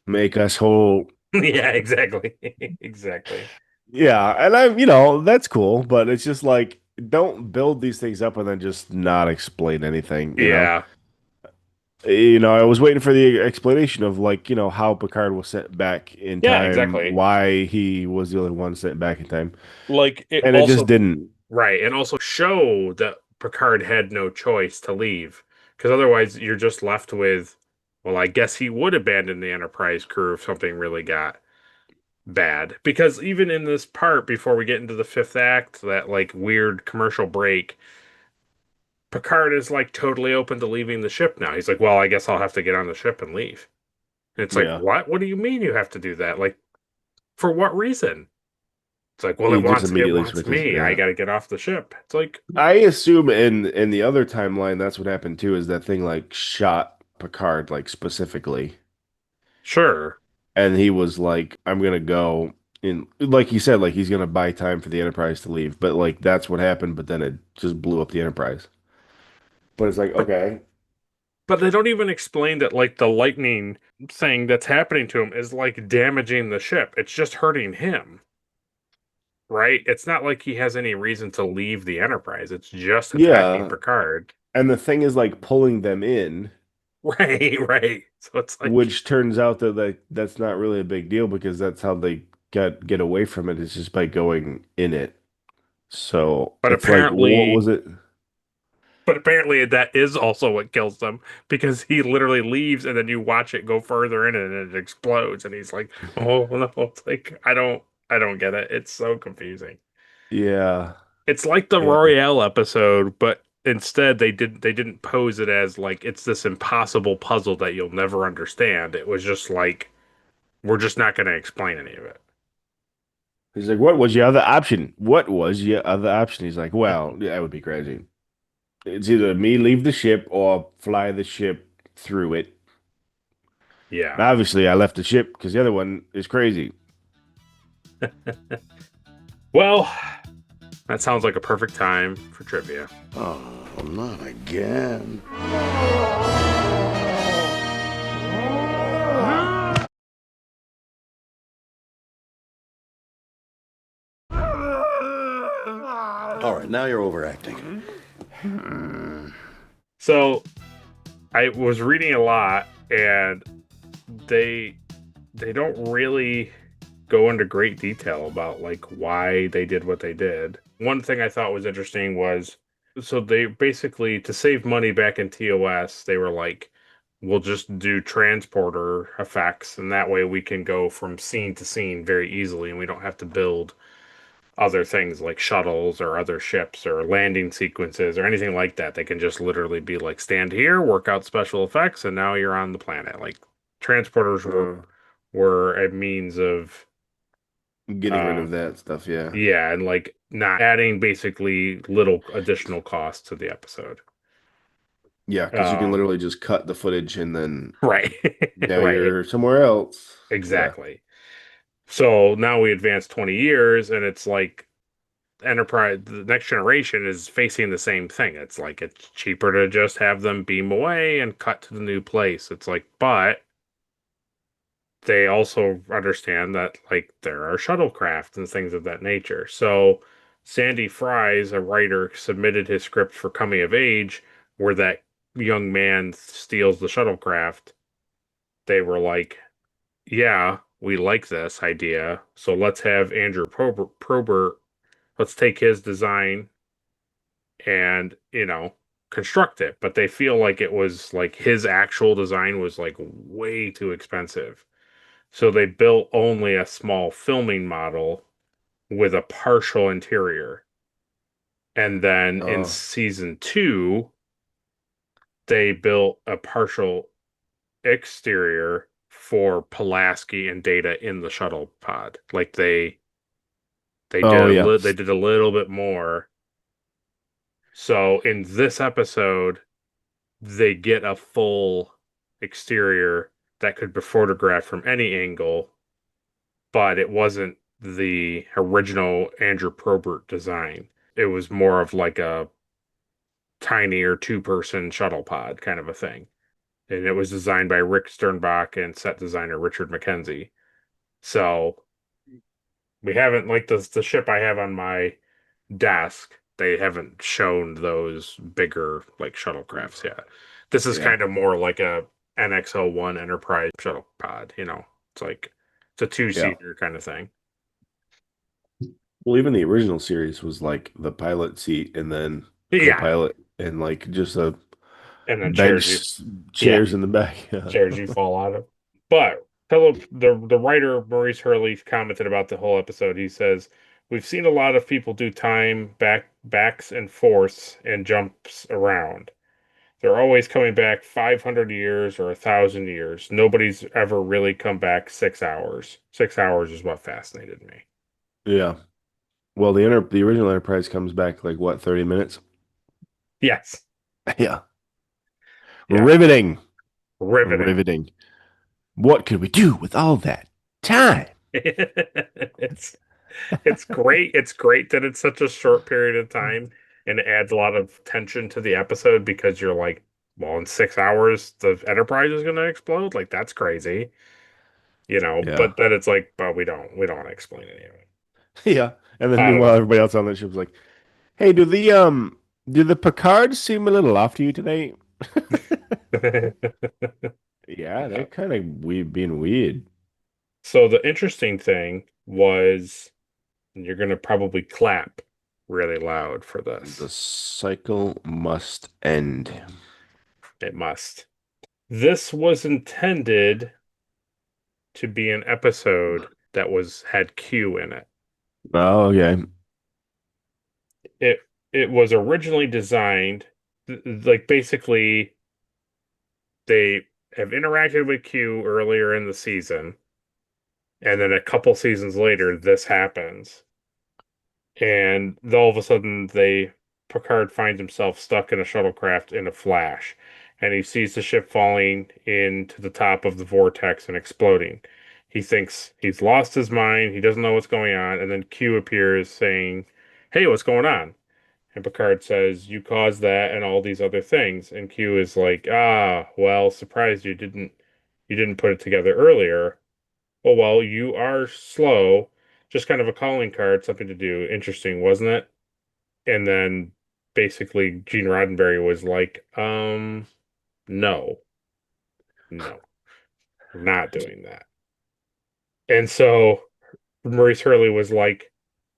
Make us whole. Yeah, exactly. Exactly. Yeah, and that's cool, but it's just like don't build these things up and then just not explain anything. Yeah. I was waiting for the explanation of like, how Picard was sent back in Yeah, time, exactly. why he was the only one sent back in time, Like it and it just also didn't. right, and also show that Picard had no choice to leave. Because otherwise you're just left with, well, I guess he would abandon the Enterprise crew if something really got bad. Because even in this part, before we get into the fifth act, that like weird commercial break, Picard is like totally open to leaving the ship now. He's like, well, I guess I'll have to get on the ship and leave. And it's like, Yeah, what? What do you mean you have to do that? Like, for what reason? It's like, well, he it just wants immediately switches. me. I Yeah, got to get off the ship. It's like, I assume in the other timeline, that's what happened too. Is that thing like shot Picard like specifically, sure, and he was like, "I'm gonna go." In like he said, like he's gonna buy time for the Enterprise to leave, but like that's what happened. But then it just blew up the Enterprise. But it's like, but okay, they don't even explain that like the lightning thing that's happening to him is like damaging the ship. It's just hurting him, right? It's not like he has any reason to leave the Enterprise. It's just attacking yeah. Picard. And the thing is like pulling them in, Right, right. So it's like, which turns out that that's not really a big deal because that's how they get away from it. It's just by going in it. So but it's like, what apparently was it? But apparently that is also what kills them because he literally leaves and then you watch it go further in and it explodes and he's like, "Oh no." It's like I don't get it. It's so confusing. Yeah, It's like the yeah. Royale episode, but instead they didn't pose it as like it's this impossible puzzle that you'll never understand. It was just like we're just not going to explain any of it. He's like, what was your other option? What was your other option? He's like, well, yeah, that would be crazy. It's either me leave the ship or fly the ship through it. Yeah. Obviously, I left the ship because the other one is crazy. Well, that sounds like a perfect time for trivia. Oh, not again. All right, now you're overacting. So I was reading a lot, and they don't really go into great detail about like why they did what they did. One thing I thought was interesting was so they basically to save money back in TOS, they were like, we'll just do transporter effects, and that way we can go from scene to scene very easily, and we don't have to build other things like shuttles or other ships or landing sequences or anything like that. They can just literally be like, stand here, work out special effects, and now you're on the planet. Like transporters were a means of Getting rid uh of that stuff, yeah. yeah, and like not adding basically little additional costs to the episode. Yeah, because you can Uh literally just cut the footage and then right. now Right. you're somewhere else. Yeah. Exactly. So now we advance 20 years and it's like Enterprise, the next generation is facing the same thing. It's like it's cheaper to just have them beam away and cut to the new place. It's like, but they also understand that like there are shuttlecraft and things of that nature. So Sandy Fries, a writer, submitted his script for Coming of Age, where that young man steals the shuttlecraft. They were like, "Yeah, we like this idea, so let's have Andrew Probert. Let's take his design and construct it." But they feel like it was like his actual design was like way too expensive. So they built only a small filming model with a partial interior. And then in Oh, season 2, they built a partial exterior for Pulaski and Data in the shuttle pod. Like oh yeah, they did a little bit more. So in this episode, they get a full exterior that could be photographed from any angle, but it wasn't the original Andrew Probert design. It was more of like a tinier two-person shuttle pod kind of a thing. And it was designed by Rick Sternbach and set designer Richard McKenzie. So we haven't like the ship I have on my desk. They haven't shown those bigger like shuttlecrafts yet. This is yeah, kind of more like a NX-01 Enterprise shuttle pod. It's like it's a yeah. two-seater kind of thing. Well, even the original series was like the pilot seat and then Yeah, co-pilot and like just a and then bench, yeah, chairs in the back. chairs you fall out of. But the writer Maurice Hurley commented about the whole episode. He says, "We've seen a lot of people do time backs and forths and jumps around. They're always coming back 500 years or 1,000 years. Nobody's ever really come back 6 hours. 6 hours is what fascinated me." Yeah. Well, the original Enterprise comes back like what, 30 minutes? Yes. Yeah. Yeah. Riveting. Riveting. Riveting. What could we do with all that time? it's it's great. It's great that it's such a short period of time and it adds a lot of tension to the episode because you're like, well, in 6 hours the Enterprise is gonna explode? Like that's crazy. Yeah. But then it's like, but we don't want to explain any of it. Yeah. And then I don't meanwhile know. everybody else on that ship's like, "Hey, do the Picards seem a little off to you tonight?" Yeah, they're Yeah. kind of being weird. So the interesting thing was, and you're gonna probably clap really loud for The this. cycle must end. It must. This was intended to be an episode that had Q in it. Oh, okay. It it was originally designed like basically they have interacted with Q earlier in the season, and then a couple seasons later this happens. And all of a sudden Picard finds himself stuck in a shuttlecraft in a flash, and he sees the ship falling into the top of the vortex and exploding. He thinks he's lost his mind, he doesn't know what's going on, and then Q appears saying, "Hey, what's going on?" And Picard says, "You caused that and all these other things." And Q is like, "Ah, well, surprised you didn't put it together earlier." "Oh, well, you are slow. Just kind of a calling card, something to do. Interesting, wasn't it?" And then basically Gene Roddenberry was like, no, no, we're not doing that. And so Maurice Hurley was like,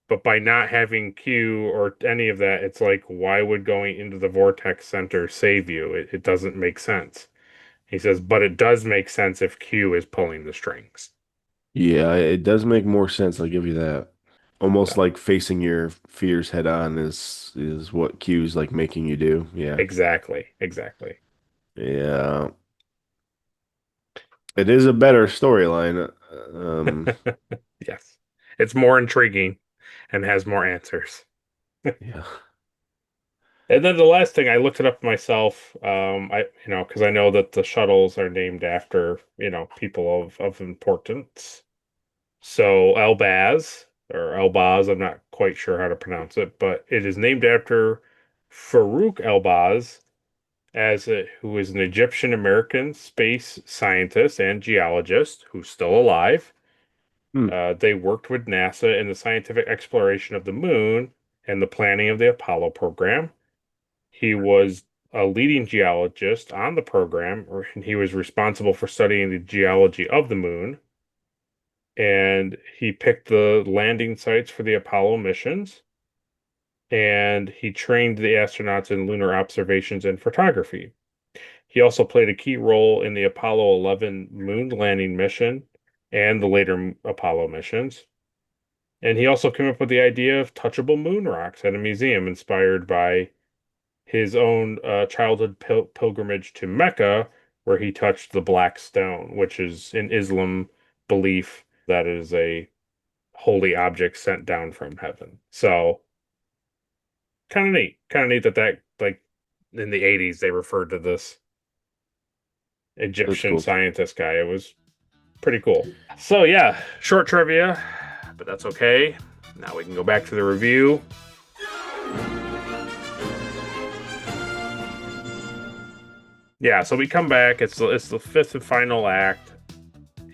but by not having Q or any of that, it's like, why would going into the vortex center save you? It doesn't make sense. He says, but it does make sense if Q is pulling the strings. Yeah, it does make more sense. I'll give you that. Almost So, like facing your fears head on is what Q's like making you do. Yeah. exactly, exactly. Yeah. It is a better storyline. Yes. It's more intriguing and has more answers. Yeah. And then the last thing, I looked it up myself. Because I know that the shuttles are named after, people of importance. So Elbaz or Elbaz, I'm not quite sure how to pronounce it, but it is named after Farouk Elbaz, who is an Egyptian American space scientist and geologist who's still alive. Hmm. They worked with NASA in the scientific exploration of the moon and the planning of the Apollo program. He was a leading geologist on the program, and he was responsible for studying the geology of the moon. And he picked the landing sites for the Apollo missions. And he trained the astronauts in lunar observations and photography. He also played a key role in the Apollo 11 moon landing mission and the later Apollo missions. And he also came up with the idea of touchable moon rocks at a museum inspired by his own childhood pilgrimage to Mecca, where he touched the black stone, which is in Islam belief that is a holy object sent down from heaven. So kind of neat. Kind of neat that like in the 80s they referred to this That's Egyptian cool. scientist guy. It was pretty cool. So yeah, short trivia, but that's okay. Now we can go back to the review. Yeah, so we come back. It's the fifth and final act.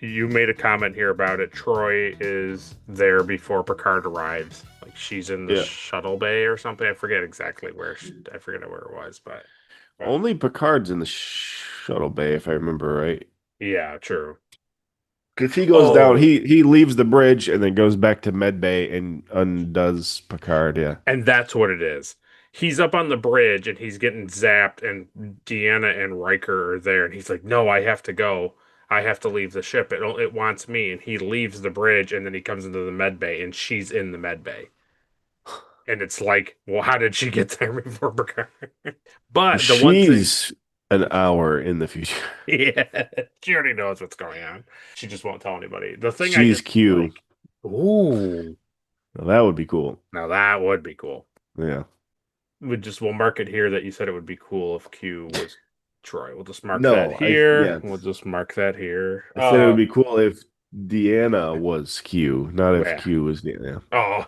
You made a comment here about it. Troy is there before Picard arrives. Like she's in the shuttle bay or something. I forget exactly where. I forget where it was, but Only Picard's in the shuttle bay, if I remember right. yeah, true. Because he goes down, he leaves the bridge and then goes back to med bay and undoes Picard. Yeah, and that's what it is. He's up on the bridge and he's getting zapped, and Deanna and Riker are there, and he's like, "No, I have to go. I have to leave the ship. It wants me." And he leaves the bridge, and then he comes into the med bay, and she's in the med bay. And it's like, well, how did she get there before Picard? But the one thing, she's an hour in the future. yeah, she already knows what's going on. She just won't tell anybody. The thing She's I Q. like, ooh, Well, that would be cool. now that would be cool. Yeah. We'll mark it here that you said it would be cool if Q was Troy. We'll just mark No, that here. yeah. We'll just mark that here. I said it would be cool if Deanna was Q, not if Yeah. Q was Deanna. Oh,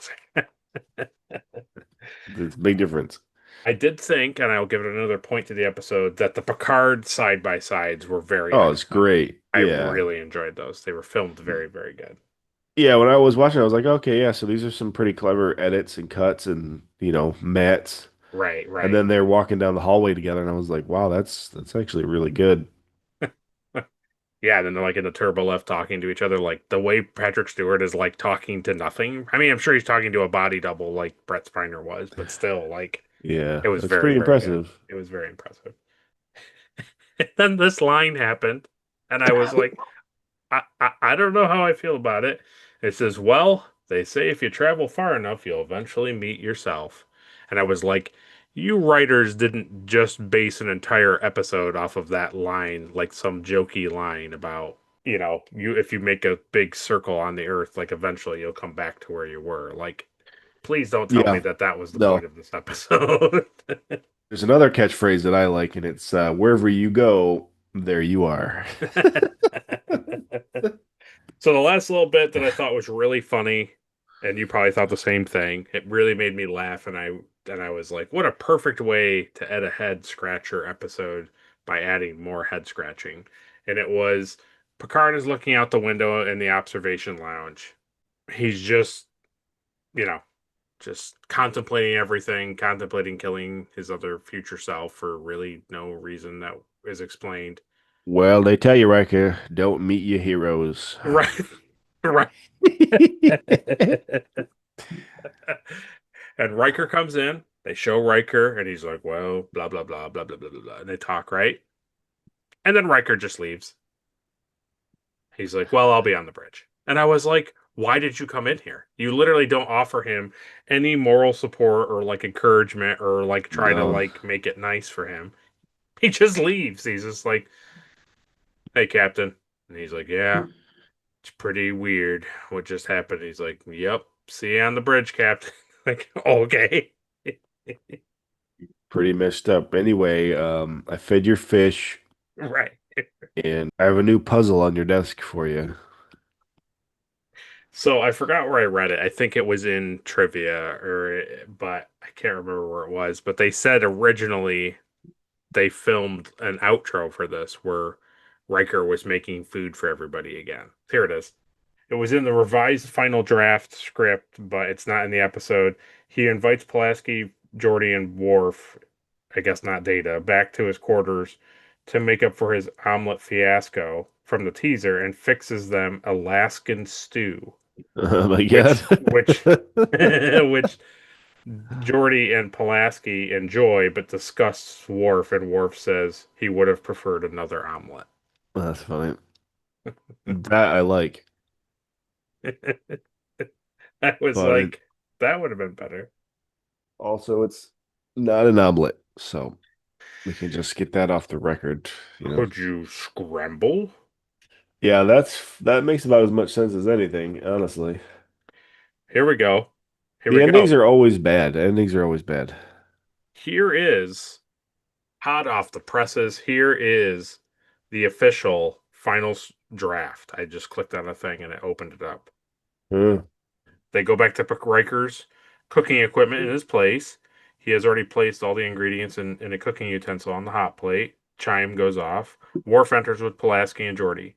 There's a big difference. I did think, and I'll give it another point to the episode, that the Picard side by sides were very. Oh, it's great. I Yeah. really enjoyed those. They were filmed very, very good. Yeah, when I was watching, I was like, okay, yeah, so these are some pretty clever edits and cuts and, mats. Right. And then they're walking down the hallway together, and I was like, wow, that's actually really good. Yeah, then they're like in the turbo lift talking to each other, like the way Patrick Stewart is like talking to nothing. I mean, I'm sure he's talking to a body double like Brett Spiner was, but still, like, Yeah, it was it's very, pretty very impressive. good. It was very impressive. And then this line happened, and I was like, I don't know how I feel about it. It says, well, they say if you travel far enough, you'll eventually meet yourself. And I was like, you writers didn't just base an entire episode off of that line, like some jokey line about, if you make a big circle on the earth, like eventually you'll come back to where you were. Like, please don't tell me that was the point of this episode. There's another catchphrase that I like, and it's wherever you go, there you are. So the last little bit that I thought was really funny, and you probably thought the same thing, it really made me laugh, and I was like, what a perfect way to add a head scratcher episode by adding more head scratching. And it was Picard is looking out the window in the observation lounge. He's just, just contemplating everything, contemplating killing his other future self for really no reason that is explained. Well, they tell you, Riker, don't meet your heroes. Right. And Riker comes in. They show Riker, and he's like, well, blah, blah, blah, blah, blah, blah, blah, blah. And they talk, right? And then Riker just leaves. He's like, well, I'll be on the bridge. And I was like, why did you come in here? You literally don't offer him any moral support or like encouragement or like try to like make it nice for him. He just leaves. He's just like, hey, Captain. And he's like, yeah, it's pretty weird what just happened. He's like, yep, see you on the bridge, Captain. Like, okay. Pretty messed up. Anyway, I fed your fish. Right. And I have a new puzzle on your desk for you. So I forgot where I read it. I think it was in trivia, but I can't remember where it was. But they said originally they filmed an outro for this where Riker was making food for everybody again. Here it is. It was in the revised final draft script, but it's not in the episode. He invites Pulaski, Geordi, and Worf, I guess not Data, back to his quarters to make up for his omelet fiasco from the teaser and fixes them Alaskan stew. Oh my god. Which Geordi and Pulaski enjoy, but disgusts Worf, and Worf says he would have preferred another omelet. That's funny. That I like. I was But like, that would have been better. Also, it's not an omelet, so we can just get that off the record. You know? Could you scramble? Yeah, that makes about as much sense as anything, honestly. Here we go. The endings are always bad. Endings are always bad. Here is hot off the presses. Here is the official final draft. I just clicked on a thing and it opened it up. They go back to Riker's cooking equipment in his place. He has already placed all the ingredients in a cooking utensil on the hot plate. Chime goes off. Worf enters with Pulaski and Geordi.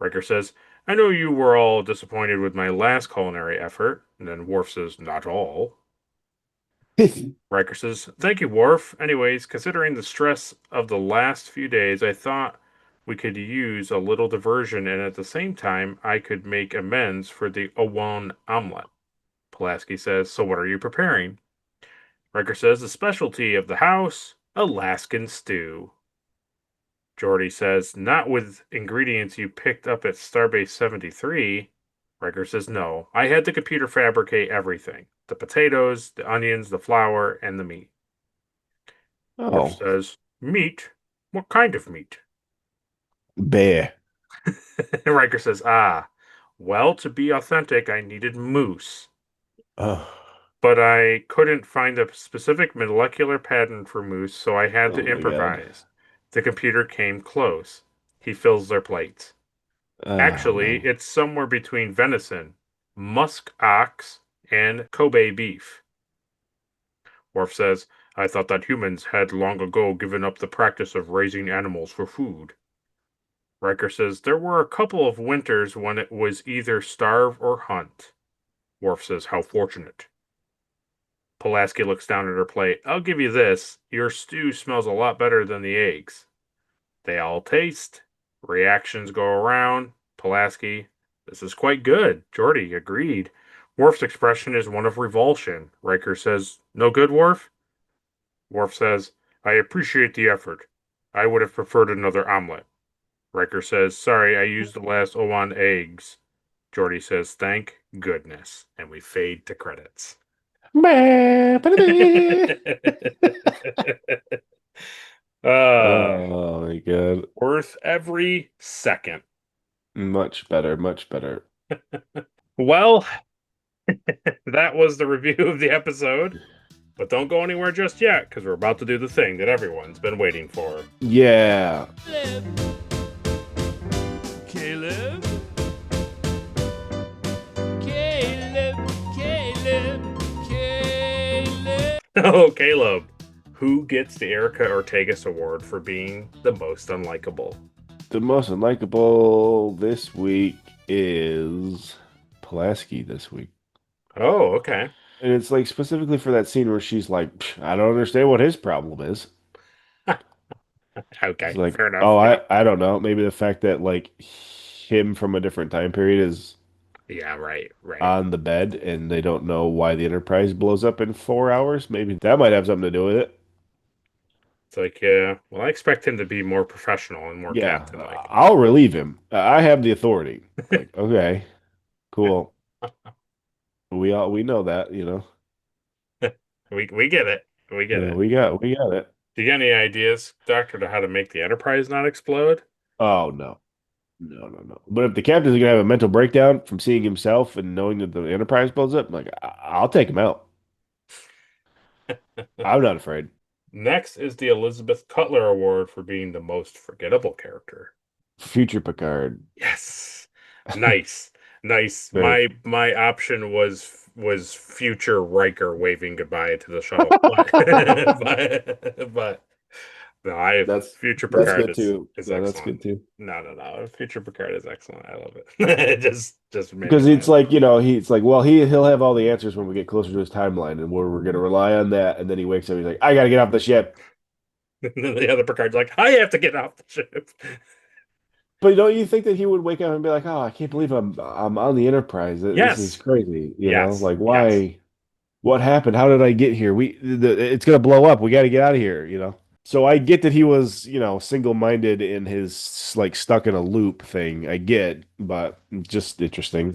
Riker says, I know you were all disappointed with my last culinary effort. And then Worf says, not all. Riker says, thank you, Worf. Anyways, considering the stress of the last few days, I thought we could use a little diversion, and at the same time, I could make amends for the Owan omelet. Pulaski says, so what are you preparing? Riker says, the specialty of the house, Alaskan stew. Geordi says, not with ingredients you picked up at Starbase 73. Riker says, no, I had the computer fabricate everything. The potatoes, the onions, the flour, and the meat. Worf says, meat? What kind of meat? Bear. Riker says, well, to be authentic, I needed moose. But I couldn't find a specific molecular pattern for moose, so I had to improvise. The computer came close. He fills their plates. Actually, it's somewhere between venison, musk ox, and Kobe beef. Worf says, I thought that humans had long ago given up the practice of raising animals for food. Riker says, there were a couple of winters when it was either starve or hunt. Worf says, how fortunate. Pulaski looks down at her plate. I'll give you this. Your stew smells a lot better than the eggs. They all taste. Reactions go around. Pulaski, this is quite good. Geordi agreed. Worf's expression is one of revulsion. Riker says, no good, Worf? Worf says, I appreciate the effort. I would have preferred another omelet. Riker says, sorry, I used the last Owan eggs. Geordi says, thank goodness. And we fade to credits. Oh my god. Worth every second. Much better, much better. Well, that was the review of the episode. But don't go anywhere just yet, because we're about to do the thing that everyone's been waiting for. Yeah. Caleb? Oh, Caleb. Who gets the Erica Ortegas Award for being the most unlikable? The most unlikable this week is Pulaski this week. Oh, okay. And it's like specifically for that scene where she's like, I don't understand what his problem is. Okay, it's like, fair enough. Oh, I don't know. Maybe the fact that like him from a different time period is right. on the bed and they don't know why the Enterprise blows up in 4 hours. Maybe that might have something to do with it. It's like, yeah, well, I expect him to be more professional and more captain-like. I'll relieve him. I have the authority. Like, okay, cool. We know that, you know. We get it. We get it. We got it. Do you got any ideas, Doctor, to how to make the Enterprise not explode? Oh no. No. But if the captain's gonna have a mental breakdown from seeing himself and knowing that the Enterprise blows up, like I'll take him out. I'm not afraid. Next is the Elizabeth Cutler Award for being the most forgettable character. Future Picard. Yes. Nice. Right. My option was future Riker waving goodbye to the shuttle. but No, I That's Future that's Picard good too. is Yeah, that's excellent. good too. No. Future Picard is excellent. I love it. It just made me Because it's laugh. like, he's like, well, he'll have all the answers when we get closer to his timeline, and we're gonna rely on that. And then he wakes up, he's like, I gotta get off the ship. And then the other Picard's like, I have to get off the ship. But don't you think that he would wake up and be like, oh, I can't believe I'm on the Enterprise. This is Yes. crazy. Yes. Like Yes. why? What happened? How did I get here? It's gonna blow up. We got to get out of here. So I get that he was, single-minded in his like stuck in a loop thing. I get, but just interesting.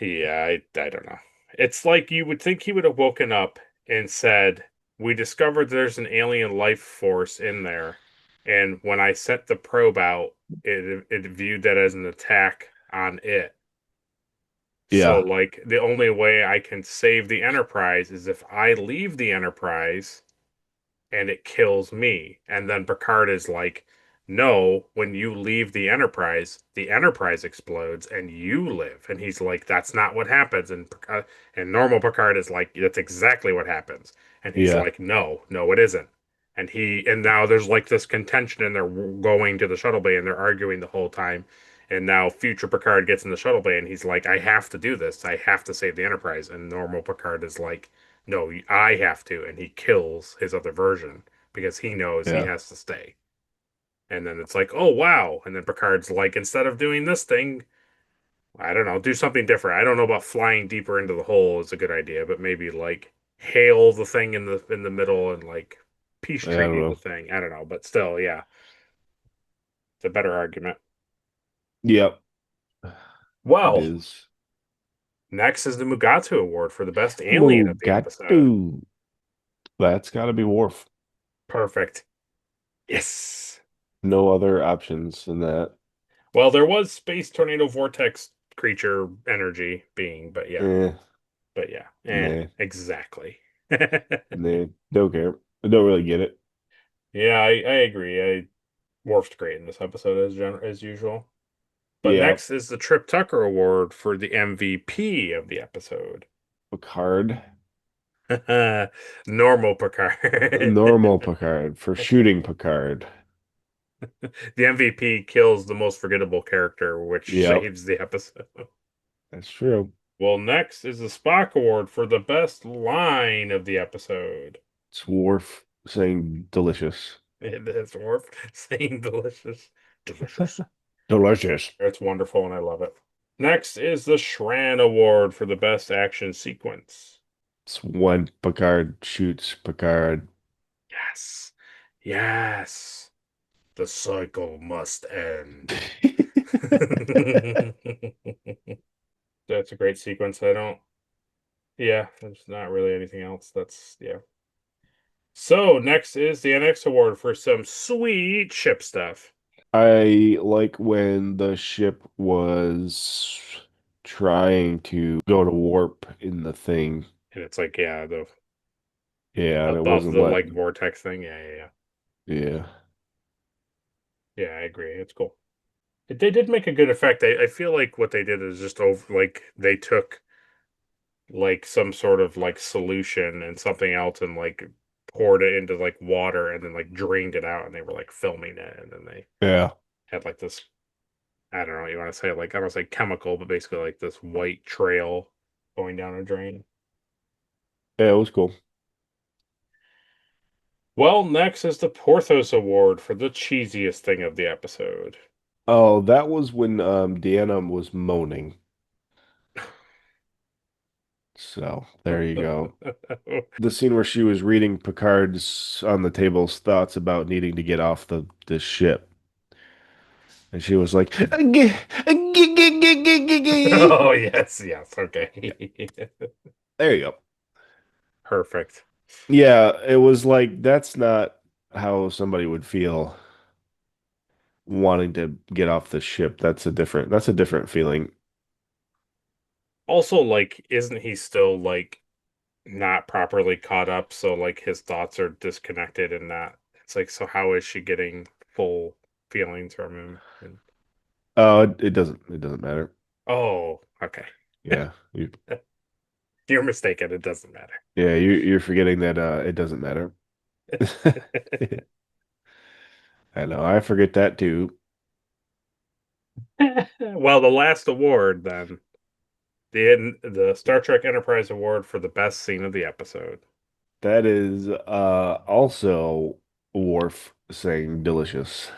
Yeah, I don't know. It's like you would think he would have woken up and said, we discovered there's an alien life force in there. And when I sent the probe out, it viewed that as an attack on it. So, Yeah, like, the only way I can save the Enterprise is if I leave the Enterprise and it kills me. And then Picard is like, no, when you leave the Enterprise explodes and you live. And he's like, that's not what happens. And normal Picard is like, that's exactly what happens. And he's yeah, like, no, it isn't. And now there's like this contention, and they're going to the shuttle bay and they're arguing the whole time. And now future Picard gets in the shuttle bay and he's like, I have to do this. I have to save the Enterprise. And normal Picard is like, no, I have to. And he kills his other version because he knows he yeah, has to stay. And then it's like, oh, wow. And then Picard's like, instead of doing this thing, I don't know, do something different. I don't know about flying deeper into the hole is a good idea, but maybe like hail the thing in the middle and like peace I don't treaty the know. thing. I don't know, but still, yeah, it's a better argument. Yep, it Well, is. next is the Mugatu Award for the best alien of the episode. Mugatu. That's got to be Worf. Perfect. Yes. No other options than that. Well, there was space tornado vortex creature energy being, but yeah, Eh, nah, exactly. nah, don't care. I don't really get it. Yeah, I agree. I Worf's great in this episode as usual. But Yeah, next is the Trip Tucker Award for the MVP of the episode. Picard. Normal Picard. Normal Picard for shooting Picard. The MVP kills the most forgettable character, which Yep, saves the episode. that's true. Well, next is the Spock Award for the best line of the episode. It's Worf saying delicious. It is Worf saying delicious. Delicious. Delicious. It's wonderful and I love it. Next is the Shran Award for the best action sequence. It's when Picard shoots Picard. Yes. Yes. The cycle must end. That's a great sequence. Yeah, there's not really anything else. Yeah. So next is the NX Award for some sweet ship stuff. I like when the ship was trying to go to warp in the thing. And it's like, yeah, the Yeah, and it above wasn't the like letting. vortex thing. Yeah. Yeah. Yeah, I agree. It's cool. They did make a good effect. I feel like what they did is just over like they took like some sort of like solution and something else and like poured it into like water and then like drained it out and they were like filming it and then they Yeah. had like this, I don't know what you want to say, like I don't say chemical, but basically like this white trail going down a drain. Yeah, it was cool. Well, next is the Porthos Award for the cheesiest thing of the episode. Oh, that was when Deanna was moaning. So there you go. The scene where she was reading Picard's on the table's thoughts about needing to get off the ship. And she was like, Oh, yes, okay. there you go. Perfect. Yeah, it was like that's not how somebody would feel wanting to get off the ship. That's a different feeling. Also, like, isn't he still like not properly caught up? So like his thoughts are disconnected and not. It's like, so how is she getting full feelings from him? Oh, it doesn't matter. Oh, okay. Yeah. You're mistaken. It doesn't matter. Yeah, you're forgetting that it doesn't matter. I know. I forget that too. Well, the last award then, the Star Trek Enterprise Award for the best scene of the episode. That is also Worf saying delicious.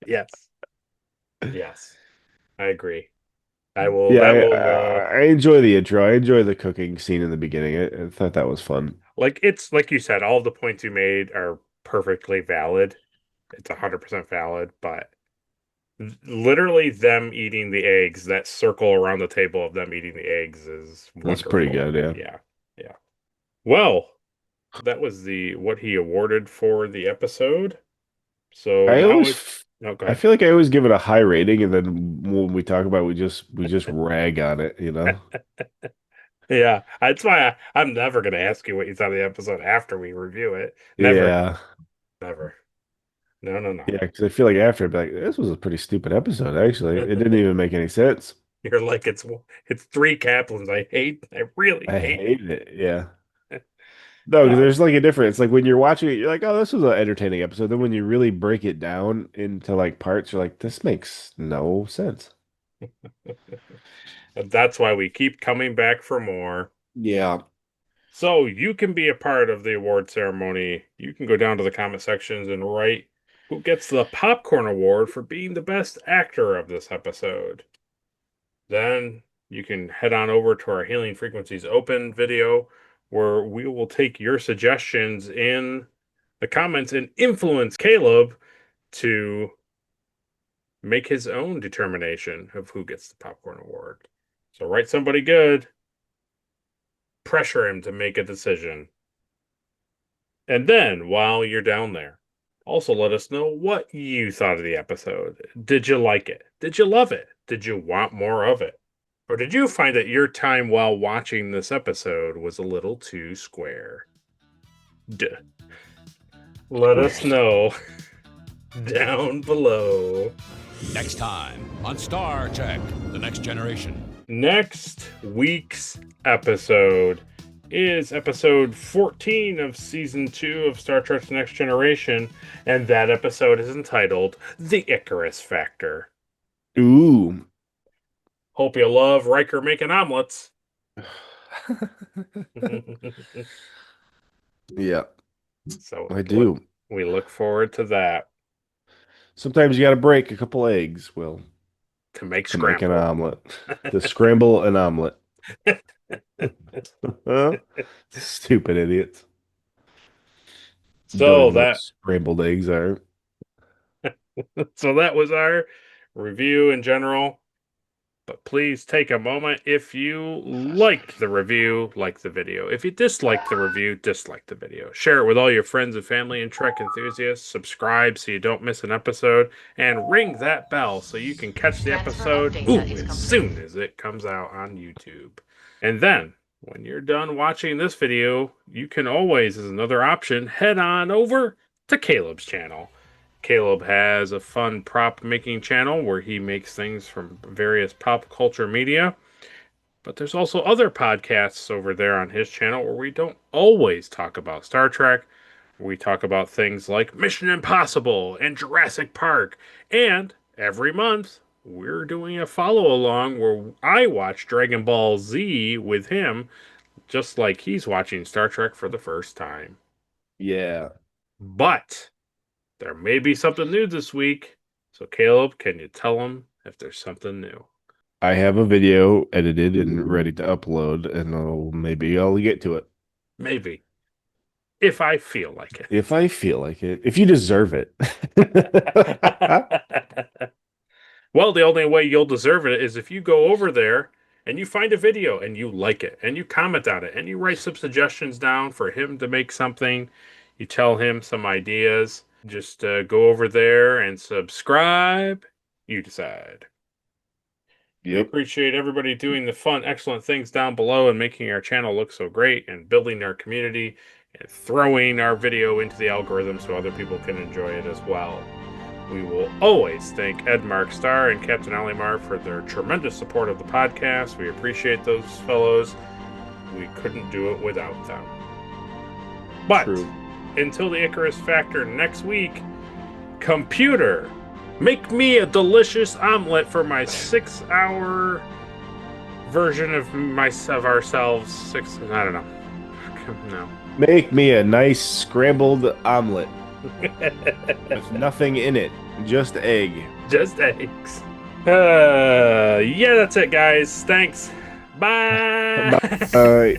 Yes, yes, I agree. I will. Yeah, That I, will. I enjoy the intro. I enjoy the cooking scene in the beginning. I thought that was fun. Like it's like you said, all the points you made are perfectly valid. It's 100% valid, but literally them eating the eggs, that circle around the table of them eating the eggs is That's pretty wonderful. good, yeah. Yeah, yeah. Well, that was the what he awarded for the episode. So I now always, it's no, go I ahead. feel like I always give it a high rating, and then when we talk about it, we just rag on it, you know? Yeah, that's why I'm never going to ask you what you thought of the episode after we review it. Never, Yeah, never. No, no, no. yeah, because I feel like after, I'd be like, this was a pretty stupid episode, actually. It didn't even make any sense. You're like it's three Kaplans. I really I hate. hated it. Yeah. No, because No, there's like a difference. Like when you're watching it, you're like, oh, this was an entertaining episode. Then when you really break it down into like parts, you're like, this makes no sense. that's why we keep coming back for more. Yeah. So you can be a part of the award ceremony. You can go down to the comment sections and write who gets the popcorn award for being the best actor of this episode. Then you can head on over to our Healing Frequencies Open video where we will take your suggestions in the comments and influence Caleb to make his own determination of who gets the popcorn award. So write somebody good, pressure him to make a decision. And then while you're down there, also let us know what you thought of the episode. Did you like it? Did you love it? Did you want more of it? Or did you find that your time while watching this episode was a little too square? Let us know down below. Next time on Star Trek The Next Generation. Next week's episode is episode 14 of season 2 of Star Trek The Next Generation, and that episode is entitled The Icarus Factor. Ooh. Hope you love Riker making omelets. Yeah, So I do. We look forward to that. Sometimes you got to break a couple eggs, Will, To make to make an scramble. omelet. To scramble an omelet. Huh? Stupid idiots. Don't So even know what that scrambled eggs are. so that was our review in general. But please take a moment. If you liked the review, like the video. If you disliked the review, dislike the video. Share it with all your friends and family and Trek enthusiasts. Subscribe so you don't miss an episode. And ring that bell so you can catch the episode as soon as it comes out on YouTube. And then, when you're done watching this video, you can always, as another option, head on over to Caleb's channel. Caleb has a fun prop making channel where he makes things from various pop culture media. But there's also other podcasts over there on his channel where we don't always talk about Star Trek. We talk about things like Mission Impossible and Jurassic Park. And every month, we're doing a follow along where I watch Dragon Ball Z with him, just like he's watching Star Trek for the first time. Yeah. But there may be something new this week. So, Caleb, can you tell them if there's something new? I have a video edited and ready to upload, and maybe I'll get to it. Maybe. If I feel like it. If I feel like it. If you deserve it. Well, the only way you'll deserve it is if you go over there and you find a video and you like it and you comment on it and you write some suggestions down for him to make something. You tell him some ideas. Just go over there and subscribe. You decide. We appreciate everybody doing the fun, excellent things down below and making our channel look so great and building our community and throwing our video into the algorithm so other people can enjoy it as well. We will always thank Ed Mark Starr and Captain Alimar for their tremendous support of the podcast. We appreciate those fellows. We couldn't do it without them. But True. until the Icarus Factor next week, computer, make me a delicious omelet for my 6-hour version of ourselves. I don't know. No. Make me a nice scrambled omelet with nothing in it, just egg. Just eggs. Yeah, that's it, guys. Thanks. Bye. All right.